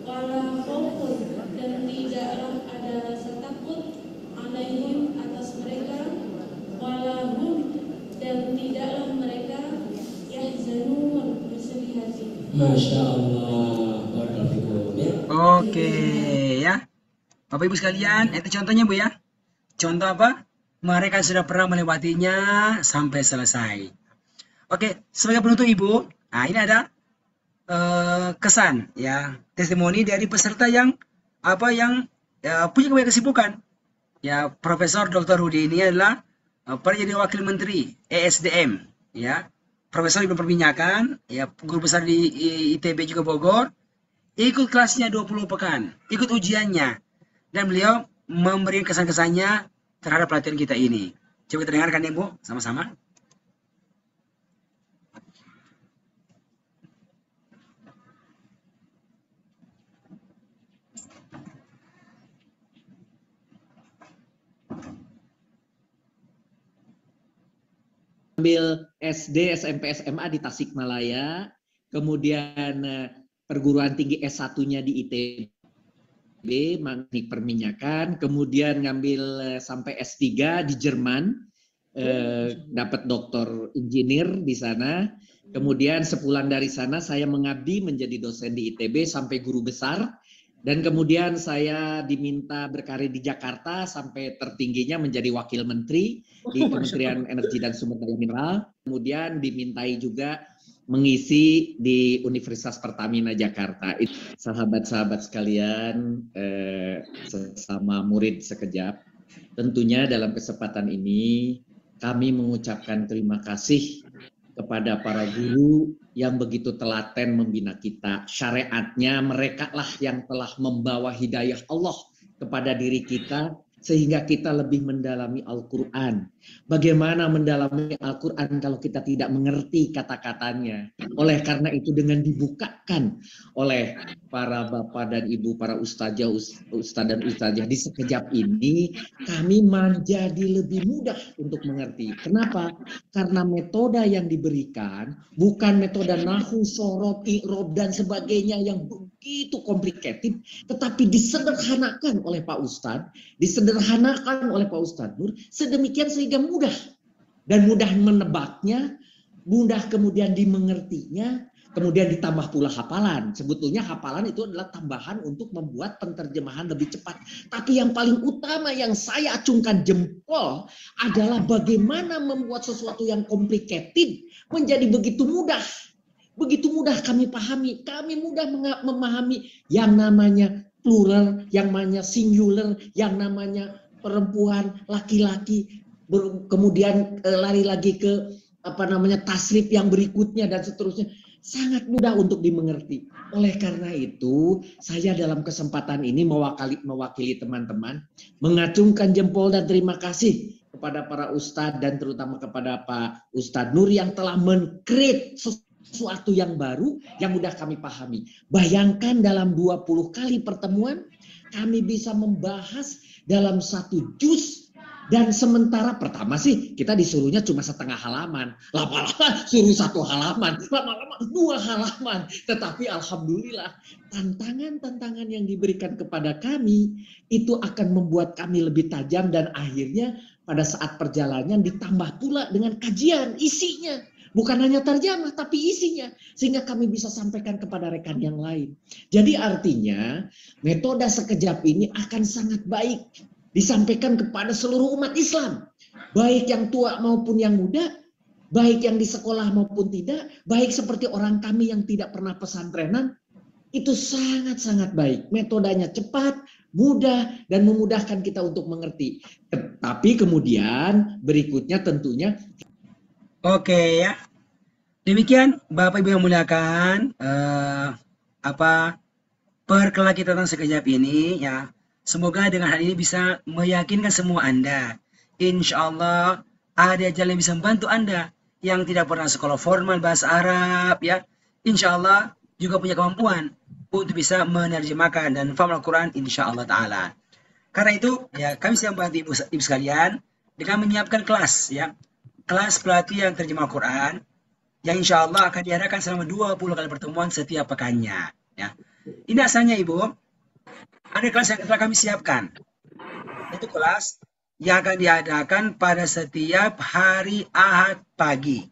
wala khaufun, dan tidaklah ada rasa takut, alaihim, atas mereka, wala hum, dan tidaklah mereka yahzanun, bersedih hati. Masya Allah. Barakallahu ya. Oke ya. Bapak Ibu sekalian, itu contohnya Bu ya. Contoh apa? Mereka sudah pernah melewatinya sampai selesai. Oke, sebagai penutup Ibu, nah ini ada kesan ya, testimoni dari peserta yang punya banyak kesibukan. Ya, Profesor Dr. Rudi ini adalah pernah jadi wakil menteri ESDM ya. Profesor di perminyakan, ya guru besar di ITB juga Bogor. Ikut kelasnya 20 pekan, ikut ujiannya. Dan beliau memberi kesan-kesannya terhadap pelatihan kita ini. Coba kita dengarkan ya Bu, sama-sama. Ambil SD, SMP, SMA di Tasikmalaya, kemudian perguruan tinggi S1-nya di ITB, teknik perminyakan, kemudian ngambil sampai S3 di Jerman, dapat doktor engineer di sana, kemudian sepulang dari sana saya mengabdi menjadi dosen di ITB sampai guru besar, dan kemudian saya diminta berkarir di Jakarta sampai tertingginya menjadi wakil menteri di Kementerian Energi dan Sumber Daya Mineral, kemudian dimintai juga mengisi di Universitas Pertamina Jakarta. Sahabat-sahabat sekalian, sesama murid sekejap, tentunya dalam kesempatan ini kami mengucapkan terima kasih kepada para guru yang begitu telaten membina kita. Syariatnya mereka lah yang telah membawa hidayah Allah kepada diri kita sehingga kita lebih mendalami Al-Quran. Bagaimana mendalami Al-Quran kalau kita tidak mengerti kata-katanya? Oleh karena itu dengan dibukakan oleh para bapak dan ibu, para ustaz dan ustazah di sekejap ini, kami menjadi lebih mudah untuk mengerti. Kenapa? Karena metode yang diberikan bukan metode nahu, sorot, i'rob dan sebagainya yang begitu komplikatif, tetapi disederhanakan oleh Pak Ustadz, disederhanakan oleh Pak Ustadz Nur, sedemikian sehingga mudah. Dan mudah menebaknya, mudah kemudian dimengertinya, kemudian ditambah pula hafalan. Sebetulnya hafalan itu adalah tambahan untuk membuat penterjemahan lebih cepat. Tapi yang paling utama yang saya acungkan jempol adalah bagaimana membuat sesuatu yang complicated menjadi begitu mudah. Begitu mudah kami pahami, kami mudah memahami yang namanya plural, yang namanya singular, yang namanya perempuan, laki-laki, kemudian lari lagi ke tasrif yang berikutnya dan seterusnya. Sangat mudah untuk dimengerti. Oleh karena itu, saya dalam kesempatan ini mewakili teman-teman, mengacungkan jempol dan terima kasih kepada para ustadz dan terutama kepada Pak Ustadz Nur yang telah men-create sesuatu yang baru yang mudah kami pahami. Bayangkan dalam 20 kali pertemuan kami bisa membahas dalam satu juz, dan sementara pertama sih kita disuruhnya cuma setengah halaman, lama-lama suruh 1 halaman, lama-lama 2 halaman. Tetapi alhamdulillah tantangan-tantangan yang diberikan kepada kami itu akan membuat kami lebih tajam dan akhirnya pada saat perjalanan ditambah pula dengan kajian isinya. Bukan hanya terjemah, tapi isinya. Sehingga kami bisa sampaikan kepada rekan yang lain. Jadi artinya, metode sekejap ini akan sangat baik disampaikan kepada seluruh umat Islam. Baik yang tua maupun yang muda, baik yang di sekolah maupun tidak, baik seperti orang kami yang tidak pernah pesantrenan, itu sangat-sangat baik. Metodenya cepat, mudah, dan memudahkan kita untuk mengerti. Tapi kemudian berikutnya tentunya Oke ya. Demikian Bapak Ibu yang muliakan perkenalan kita tentang sekejap ini ya. Semoga dengan hal ini bisa meyakinkan semua Anda. Insya Allah ada jalan yang bisa membantu Anda yang tidak pernah sekolah formal bahasa Arab ya. Insya Allah juga punya kemampuan untuk bisa menerjemahkan dan faham Al-Quran insya Allah Ta'ala. Karena itu ya kami siap membantu ibu sekalian dengan menyiapkan kelas ya. Kelas pelatihan terjemah Al-Quran yang insya Allah akan diadakan selama 20 kali pertemuan setiap pekannya. Ya. Ini asalnya Ibu, ada kelas yang telah kami siapkan. Itu kelas yang akan diadakan pada setiap hari Ahad pagi.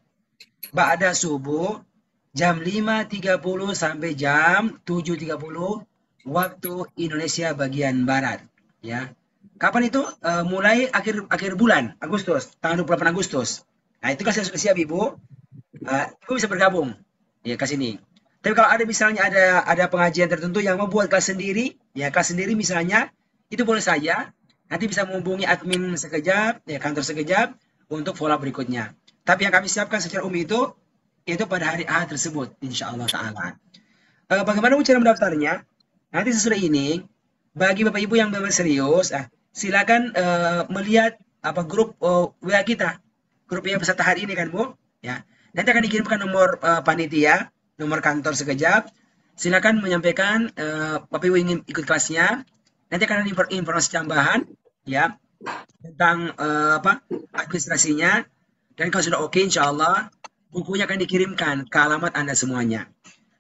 Ba'da subuh, jam 5.30 sampai jam 7.30 waktu Indonesia bagian Barat. Ya. Kapan itu? Mulai akhir bulan Agustus, tanggal 28 Agustus. Nah itu kelas yang sudah siap Ibu. Ibu bisa bergabung ya ke sini. Tapi kalau ada misalnya ada pengajian tertentu yang mau buat kelas sendiri, ya kelas sendiri misalnya, itu boleh saja. Nanti bisa menghubungi admin sekejap, ya kantor sekejap untuk follow up berikutnya. Tapi yang kami siapkan secara umum itu pada hari Ahad tersebut, insya Allah Ta'ala. Bagaimana cara mendaftarnya? Nanti sesudah ini, bagi Bapak Ibu yang memang serius, silakan melihat grup WA kita, grup yang peserta hari ini kan Bu, ya. Nanti akan dikirimkan nomor panitia, nomor kantor sekejap. Silakan menyampaikan Bapak Ibu ingin ikut kelasnya. Nanti akan ada informasi tambahan ya tentang administrasinya. Dan kalau sudah oke, insya Allah bukunya akan dikirimkan ke alamat Anda semuanya.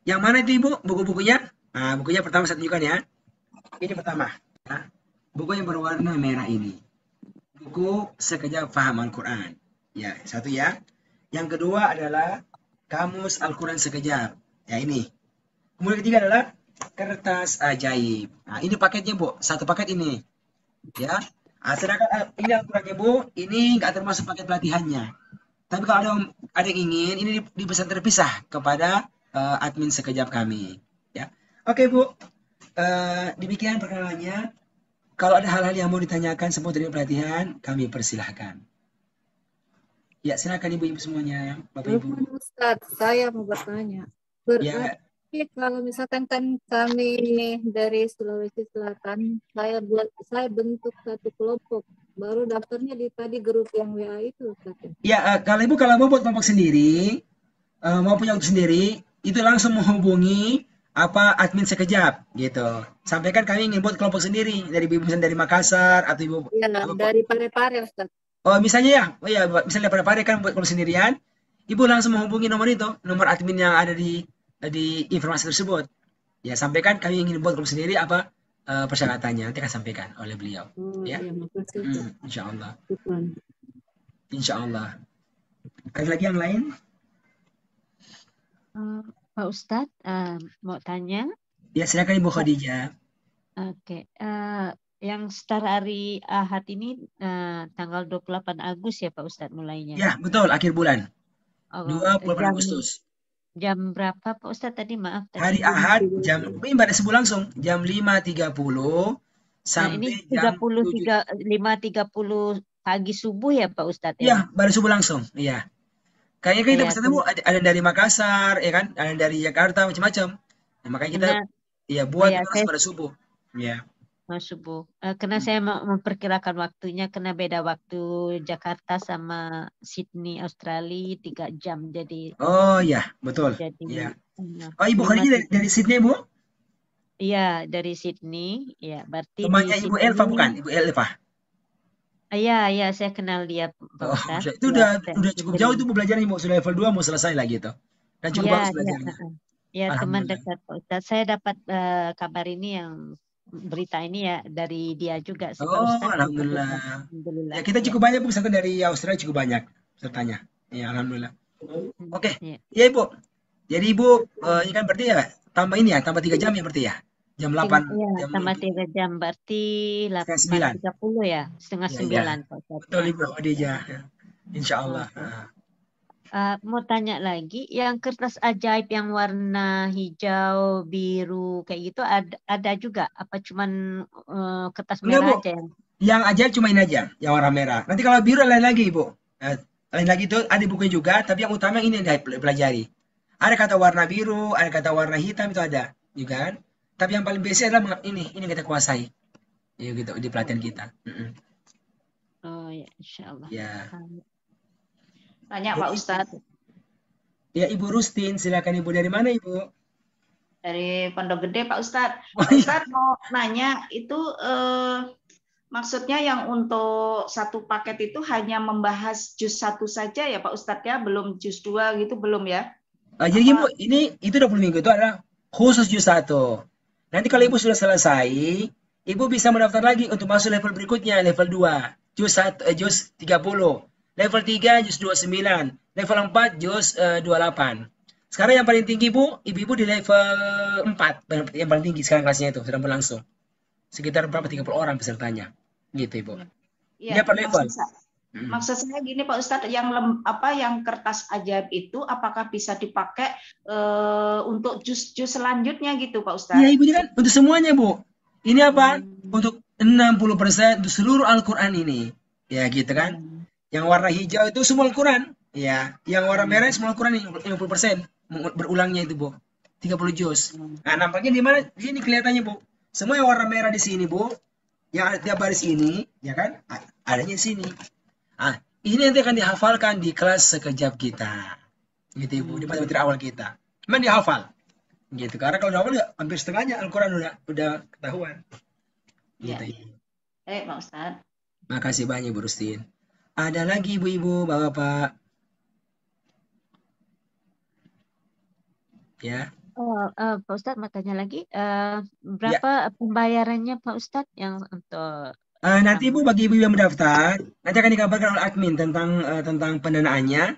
Yang mana itu Ibu buku-bukunya? Nah, bukunya pertama saya tunjukkan ya. Ini pertama. Ya. Buku yang berwarna merah ini. Buku Sekejap Faham Al-Quran. Ya, satu ya. Yang kedua adalah Kamus Al-Quran Sekejap. Ya ini. Kemudian ketiga adalah Kertas Ajaib. Nah ini paketnya Bu. Satu paket ini. Ya. Sedangkan ini Al-Qurannya Bu. Ini nggak termasuk paket pelatihannya. Tapi kalau ada yang ingin, ini dipesan terpisah kepada admin sekejap kami. Ya. Oke Bu. Demikian perkenalannya. Kalau ada hal-hal yang mau ditanyakan seputar pelatihan, kami persilahkan. Ya, silakan Ibu-ibu semuanya, Bapak Ibu. Ustaz, saya mau bertanya. Berarti kalau misalkan kan kami dari Sulawesi Selatan, saya bentuk satu kelompok, baru daftarnya di tadi grup yang WA itu, Ustaz. Ya, kalau Ibu mau buat kelompok sendiri, mau punya untuk sendiri, itu langsung menghubungi admin sekejap gitu. Sampaikan kami ingin buat kelompok sendiri dari Ibu dari Makassar atau Ibu. Ya, dari Parepare, Ustaz. Oh, misalnya misalnya pada kan buat kalau sendirian, Ibu langsung menghubungi nomor itu, nomor admin yang ada di informasi tersebut. Ya, sampaikan kami ingin buat kelompok sendiri persyaratannya, nanti akan sampaikan oleh beliau. Ya. Insya Allah. Insya Allah. Ada lagi yang lain? Pak Ustadz, mau tanya? Ya, silakan Ibu Khadijah. Oke. Yang start hari Ahad ini tanggal 28 Agustus ya Pak Ustadz mulainya? Ya, betul, akhir bulan. 28 Agustus. Jam berapa Pak Ustadz tadi? Maaf. Hari Ahad, ini pada subuh langsung, jam 5.30 sampai jam 5.30 pagi subuh ya Pak Ustadz? Iya, pada subuh langsung, iya. Kayaknya kita peserta Bu, ada dari Makassar, ya kan? Ada dari Jakarta, macam-macam. Nah, makanya kita buat pada subuh. Ya. Subuh. Karena saya memperkirakan waktunya karena beda waktu Jakarta sama Sydney Australia 3 jam jadi. Oh ya betul. Jadi, ya. Oh Ibu Khadijah dari Sydney Bu? Iya dari Sydney. Ya berarti. Temannya Ibu Elva bukan? Ibu Elva. Iya saya kenal dia Pak Ustadz. Itu udah cukup jauh itu belajar Ibu sudah level 2 mau selesai lagi itu. Dan cukup bagus belajarnya. Ya teman dekat Pak Ustadz. Saya dapat kabar ini yang berita ini ya dari dia juga sih Pak Oh, Ustadz. alhamdulillah. Alhamdulillah. Ya, kita cukup banyak Bu peserta dari Australia, cukup banyak pesertanya. Ya, alhamdulillah. Oke. Ya. Ya, Ibu. Jadi Ibu ini kan berarti ya tambah ini ya, tambah 3 jam ya berarti ya. Jam 8, Ya, jam tambah 3 jam berarti 9. 8.30 ya, setengah Ya, 9 ya. Pak Ustadz. Betul Ibu Khadijah. Insya Allah. Mau tanya lagi, yang kertas ajaib yang warna hijau, biru kayak gitu ada juga? Apa cuman kertas Enggak, merah Bu. aja yang? Yang ajaib cuma ini aja, yang warna merah. Nanti kalau biru lain lagi, Bu. Lain lagi itu ada bukunya juga, tapi yang utama ini yang dipelajari. Ada kata warna biru, ada kata warna hitam, itu ada juga kan. Tapi yang paling basic adalah ini yang kita kuasai. Ya gitu di pelatihan kita. Oh ya, insya Allah. Ya. Tanya Pak Ustadz. Ya, Ibu Rustin, silakan Ibu. Dari mana Ibu? Dari Pondok Gede Pak Ustadz. Pak Ustadz mau nanya itu maksudnya yang untuk satu paket itu hanya membahas juz 1 saja ya Pak Ustadz ya, belum juz 2 gitu belum ya? Jadi Ibu, itu 20 minggu itu adalah khusus juz 1. Nanti kalau Ibu sudah selesai, Ibu bisa mendaftar lagi untuk masuk level berikutnya, level 2, juz 30. Level 3 juz 29, level 4 juz 28. Sekarang yang paling tinggi Bu, ibu-ibu di level 4, yang paling tinggi sekarang kelasnya itu sedang berlangsung. Sekitar berapa 30 orang pesertanya. Gitu Ibu. Iya, per level. Maksud saya gini Pak Ustadz, yang kertas ajaib itu apakah bisa dipakai untuk juz-juz selanjutnya gitu Pak Ustadz? Iya Ibu, ini kan untuk semuanya Bu. Ini apa? Untuk 60% untuk seluruh Al-Quran ini. Ya gitu kan. Yang warna hijau itu semua Al-Quran. Ya, yang warna merah semua Al-Quran 50% berulangnya itu Bu. 30 juz. Nah, nampaknya di mana? Di sini kelihatannya Bu. Semua yang warna merah di sini Bu. Yang ada tiap baris ini, ya kan? Adanya di sini. Ah, ini nanti akan dihafalkan di kelas sekejap kita. Gitu Ibu, di materi awal kita. Memang dihafal. Gitu. Karena kalau dihafal ya hampir setengahnya Al-Quran udah ketahuan. Gitu. Ya. Pak Ustadz. Makasih banyak Bu Rustin. Ada lagi ibu-ibu, bapak-bapak? Ya. Pak Ustadz mau tanya lagi, berapa pembayarannya Pak Ustadz yang untuk? Nanti Ibu bagi ibu yang mendaftar, nanti akan dikabarkan oleh admin tentang pendanaannya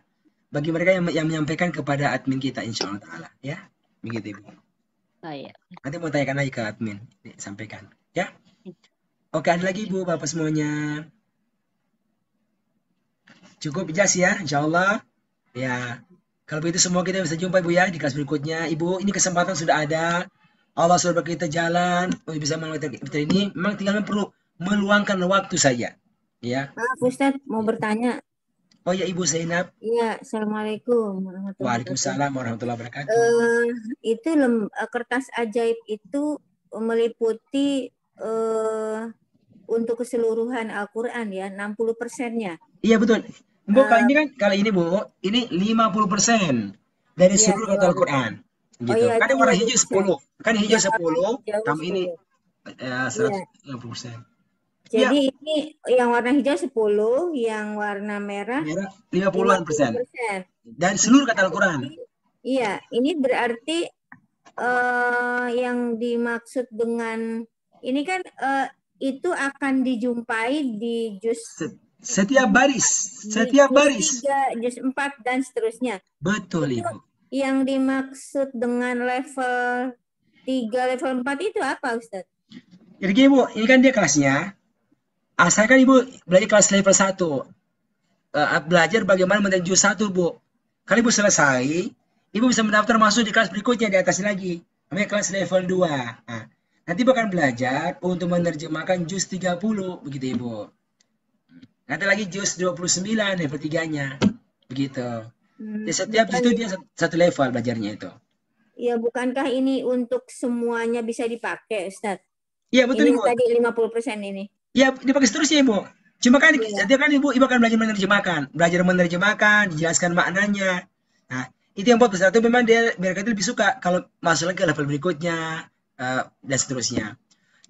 bagi mereka yang menyampaikan kepada admin kita, insya Allah Taala, ya, begitu Ibu. Oh, iya. Nanti mau tanyakan lagi ke admin, disampaikan, ya. Oke, ada lagi Ibu, bapak semuanya. Cukup jelas ya, insya Allah. Ya, kalau begitu semua kita bisa jumpa Ibu ya di kelas berikutnya. Ibu, ini kesempatan sudah ada. Allah sudah beri kita jalan untuk bisa melakukan ini. Memang tinggal perlu meluangkan waktu saja. Ya. Maaf Ustadz, mau bertanya. Oh ya Ibu Zainab. Iya, Assalamualaikum warahmatullahi wabarakatuh. Waalaikumsalam warahmatullahi wabarakatuh. Itu kertas ajaib itu meliputi untuk keseluruhan Al-Quran ya, 60%-nya. Iya betul. Bu, kali ini kan kali ini Bu, ini 50% dari seluruh kata Al-Quran. Gitu. Iya, kan warna hijau 10. Kan hijau 10, tambah ini 150%. Jadi ini yang warna hijau 10, yang warna merah 50%. Dan seluruh kata Al-Quran. Iya, ini berarti yang dimaksud dengan ini kan itu akan dijumpai di juz setiap baris, setiap baris. 3, juz 4 dan seterusnya. Betul Ibu. Yang dimaksud dengan level 3, level 4 itu apa Ustaz? Jadi gini Bu, ini kan dia kelasnya. Asalkan Ibu belajar kelas level 1. Belajar bagaimana menuju juz 1 Bu. Kalau Ibu selesai, Ibu bisa mendaftar masuk di kelas berikutnya di atasnya lagi. Namanya kelas level 2. Nah, nanti Ibu akan belajar untuk menerjemahkan juz 30 begitu Ibu. Nanti lagi juz 29 level 3-nya. Begitu. Di setiap juz itu dia satu level belajarnya itu. Ya, bukankah ini untuk semuanya bisa dipakai, Ustaz? Iya, betul ini Ibu. Tadi 50% ini. Iya, dipakai seterusnya Ibu. Cuma kan setiap kan Ibu akan belajar menerjemahkan, dijelaskan maknanya. Nah, itu yang buat peserta itu memang mereka itu lebih suka kalau masuk lagi ke level berikutnya dan seterusnya.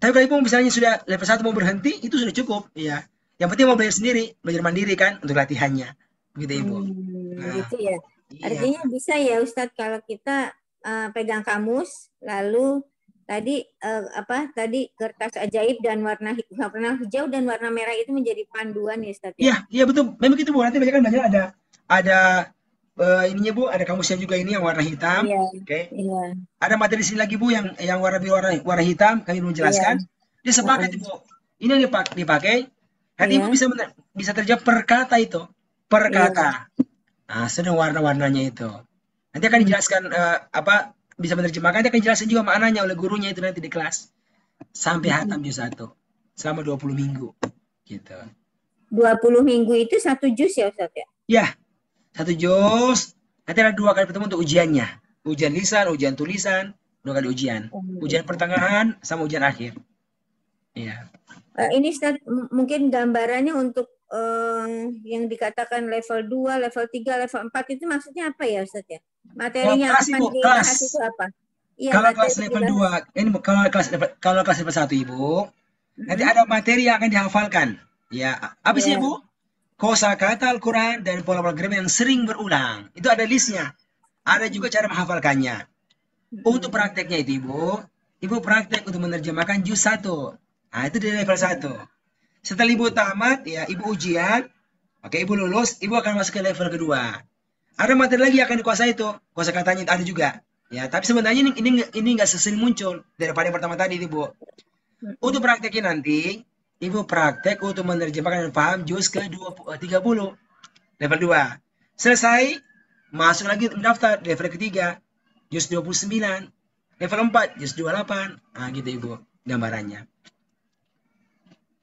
Tapi kalau Ibu misalnya sudah level 1 mau berhenti, itu sudah cukup, ya. Yang penting mau belajar sendiri, belajar mandiri kan untuk latihannya. Begitu Ibu. Gitu ya. Artinya bisa ya Ustadz kalau kita pegang kamus lalu Tadi tadi kertas ajaib dan warna hijau dan warna merah itu menjadi panduan ya Ustaz ya? Iya betul. Memang gitu Bu. Nanti banyak ada ininya Bu, ada kamusnya juga ini yang warna hitam. Iya. Oke. Iya. Ada materi sini lagi Bu yang warna biru warna hitam kami belum jelaskan. Dia sepakat Bu. Ini yang dipakai. Nanti Ibu bisa terjawab per kata itu. Per kata. Nah, sedang warna-warnanya itu. Nanti akan dijelaskan bisa menerjemahkan, nanti akan dijelaskan juga maknanya oleh gurunya itu nanti di kelas. Sampai hatam juz 1. Selama 20 minggu. Gitu. 20 minggu itu 1 juz ya Ustaz ya? Ya. 1 juz. Nanti ada 2 kali pertemuan untuk ujiannya. Ujian lisan, ujian tulisan, 2 kali ujian. Ujian pertengahan sama ujian akhir. Iya. Ini Ustaz, mungkin gambarannya untuk yang dikatakan level 2, level 3, level 4 itu maksudnya apa ya Ustaz ya? Materinya akan dibahas itu apa? Iya, kalau kelas level 2, ini kalau kelas level 1 Ibu, nanti ada materi yang akan dihafalkan. Ya, apa sih Ibu? Kosakata Al-Quran dan pola-pola grammar yang sering berulang. Itu ada listnya. Ada juga cara menghafalkannya. Untuk prakteknya itu Ibu praktek untuk menerjemahkan juz 1. Nah, itu di level 1. Setelah Ibu tamat, ya Ibu ujian, oke Ibu lulus, Ibu akan masuk ke level kedua. Ada materi lagi yang akan dikuasai itu, kosakatanya ada juga. Ya, tapi sebenarnya ini nggak sesering muncul daripada yang pertama tadi, Ibu. Untuk prakteknya nanti, Ibu praktek untuk menerjemahkan dan paham juz ke-30, level 2. Selesai, masuk lagi mendaftar level ketiga, juz 29, level 4, juz 28, nah gitu Ibu gambarannya.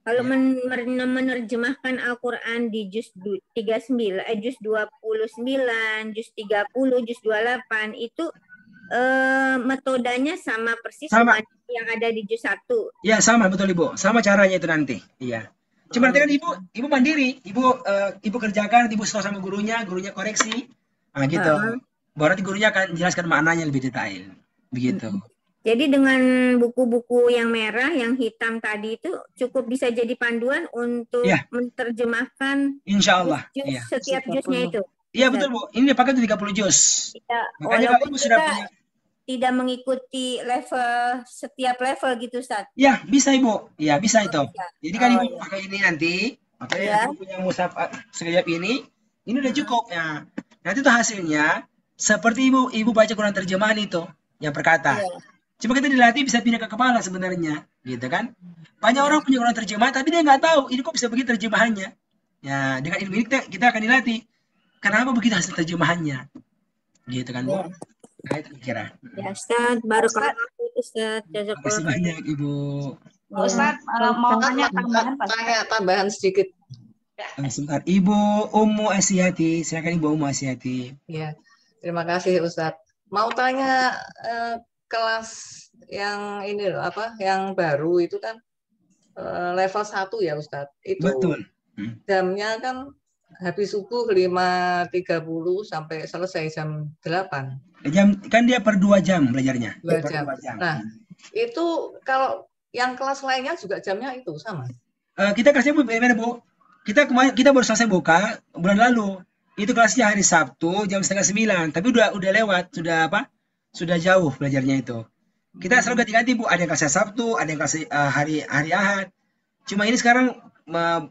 Kalau menerjemahkan Al-Quran di juz 39, juz 29, juz 30, juz 28 itu metodenya sama persis sama yang ada di juz 1. Ya, sama betul Ibu. Sama caranya itu nanti. Iya. Cuma nanti kan Ibu mandiri, Ibu kerjakan, Ibu sesuai sama gurunya koreksi. Nah, gitu. Baru nanti gurunya akan jelaskan maknanya lebih detail. Begitu. Jadi dengan buku-buku yang merah, yang hitam tadi itu cukup bisa jadi panduan untuk menerjemahkan Insya Allah. Setiap juznya itu. Iya betul Bu, ini dipakai untuk 30 juz. Ya, makanya kalau Ibu sudah punya tidak mengikuti setiap level gitu Ustaz. Ya bisa Ibu, ya bisa itu. Jadi kan Ibu pakai ini nanti, Ibu punya mushaf sekejap ini udah cukup ya. Nanti itu hasilnya seperti Ibu baca Quran terjemahan itu yang perkata. Cuma kita dilatih bisa pindah ke kepala sebenarnya, gitu kan? Banyak orang punya Quran terjemahan, tapi dia nggak tahu ini kok bisa begitu terjemahannya. Ya, dengan ilmu ini kita akan dilatih. Kenapa begitu hasil terjemahannya? Gitu kan, Bu? Nah, itu kira. Ya, Ustaz, baru Ustaz. Terima kasih banyak, Ibu. Ustaz, mau tambahan sedikit. Sebentar, Ibu Ummu Asyati. Silakan Ibu Ummu Asyati. Iya, terima kasih Ustaz. Mau tanya kelas yang ini loh, yang baru itu kan level 1 ya Ustaz. Itu betul. Jamnya kan habis subuh 5.30 sampai selesai jam 8. Kan dia per 2 jam belajarnya. 2 jam. Nah, itu kalau yang kelas lainnya juga jamnya itu sama. Kita kelasnya berbeda, Bu. Kita baru selesai buka bulan lalu. Itu kelasnya hari Sabtu jam 8:30, tapi udah lewat, sudah jauh belajarnya itu. Kita selalu ganti-ganti Bu, ada yang kelasnya Sabtu, ada yang kelas hari Ahad. Cuma ini sekarang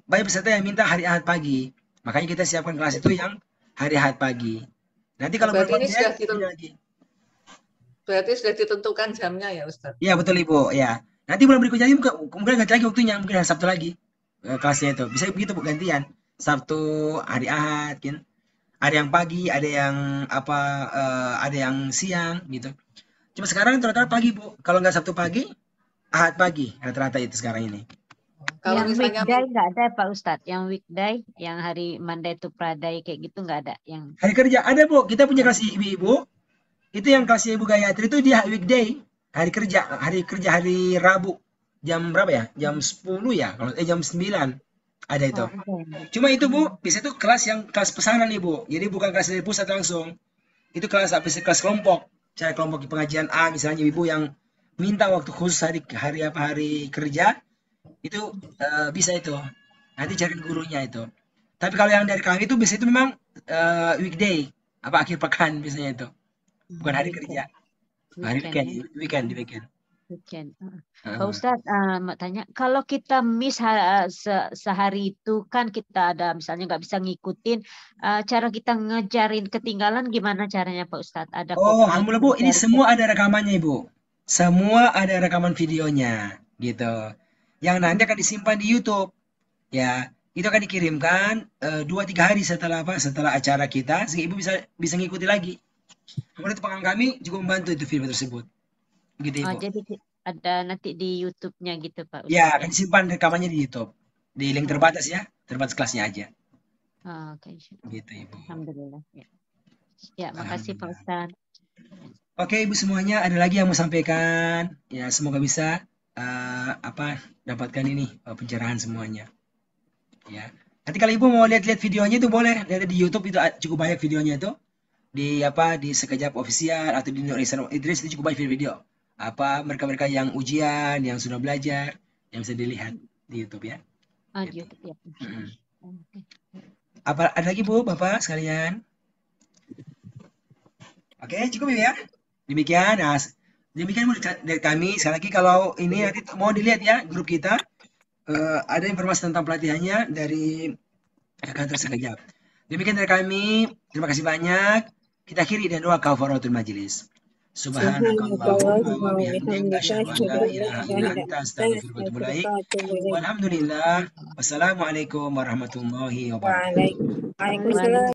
banyak peserta yang minta hari Ahad pagi. Makanya kita siapkan kelas itu yang hari Ahad pagi. Nanti kalau berarti sudah ditentukan jamnya ya Ustaz? Iya betul Ibu, ya. Nanti bulan berikutnya mungkin ganti lagi waktunya, mungkin hari Sabtu lagi kelasnya itu. Bisa begitu Bu, gantian. Sabtu, hari Ahad, kan? Ada yang pagi, ada yang ada yang siang gitu. Cuma sekarang rata-rata pagi Bu. Kalau nggak Sabtu pagi, Ahad pagi rata-rata itu sekarang ini. Kalau yang weekday nggak ada Pak Ustadz. Yang weekday, yang hari Monday to Friday kayak gitu nggak ada. Yang hari kerja ada Bu. Kita punya kelas ibu-ibu. Itu yang kelas Ibu Gayatri itu dia weekday, hari kerja hari Rabu. Jam berapa ya? Jam 10 ya? Kalau jam 9. Ada itu. Cuma itu Bu, bisa itu kelas pesanan Ibu. Jadi bukan kelas dari pusat langsung. Itu kelas kelompok. Cara kelompok pengajian A misalnya Ibu yang minta waktu khusus hari kerja, itu bisa itu. Nanti cari gurunya itu. Tapi kalau yang dari kami itu biasanya itu memang weekday, akhir pekan biasanya itu. Bukan hari kerja. Hari weekend. weekend. Pak Ustadz, mau tanya, kalau kita miss sehari itu kan kita ada misalnya nggak bisa ngikutin, cara kita ngejarin ketinggalan gimana caranya Pak Ustadz? Ada Alhamdulillah Bu, ini semua ada rekamannya Ibu. Semua ada rekaman videonya gitu. Yang nanti akan disimpan di YouTube. Ya, itu akan dikirimkan 2-3 hari setelah acara kita, sehingga Ibu bisa ngikuti lagi. Kemudian pengang kami juga membantu itu video tersebut. Gitu Ibu. Jadi ada nanti di YouTube-nya gitu Pak Ustadz. Ya, akan disimpan rekamannya di YouTube. Di link terbatas ya, terbatas kelasnya aja. Oke. Gitu Ibu. Alhamdulillah. Ya, makasih Pak Ustadz. Oke Ibu semuanya, ada lagi yang mau sampaikan? Ya, semoga bisa dapatkan ini pencerahan semuanya. Ya. Nanti kalau Ibu mau lihat-lihat videonya itu boleh lihat di YouTube, itu cukup banyak videonya itu. Di Sekejap Official atau di Nur Ihsan Idris itu cukup banyak video. Mereka-mereka yang ujian, yang sudah belajar, yang bisa dilihat di YouTube ya. Di YouTube ya. Ada lagi Bu, Bapak sekalian? Oke, cukup ya. Demikian, demikian dari kami. Sekali lagi kalau ini nanti mau dilihat ya grup kita, ada informasi tentang pelatihannya dari kantor Sekejap. Demikian dari kami. Terima kasih banyak. Kita akhiri dengan doa kafaratul majelis. Subhanakallahumma wa bihamdika asyhadu an la ilaha illa anta astaghfiruka wa atubu ilaik. Walhamdulillah. Wassalamualaikum warahmatullahi wabarakatuh. Waalaikumsalam.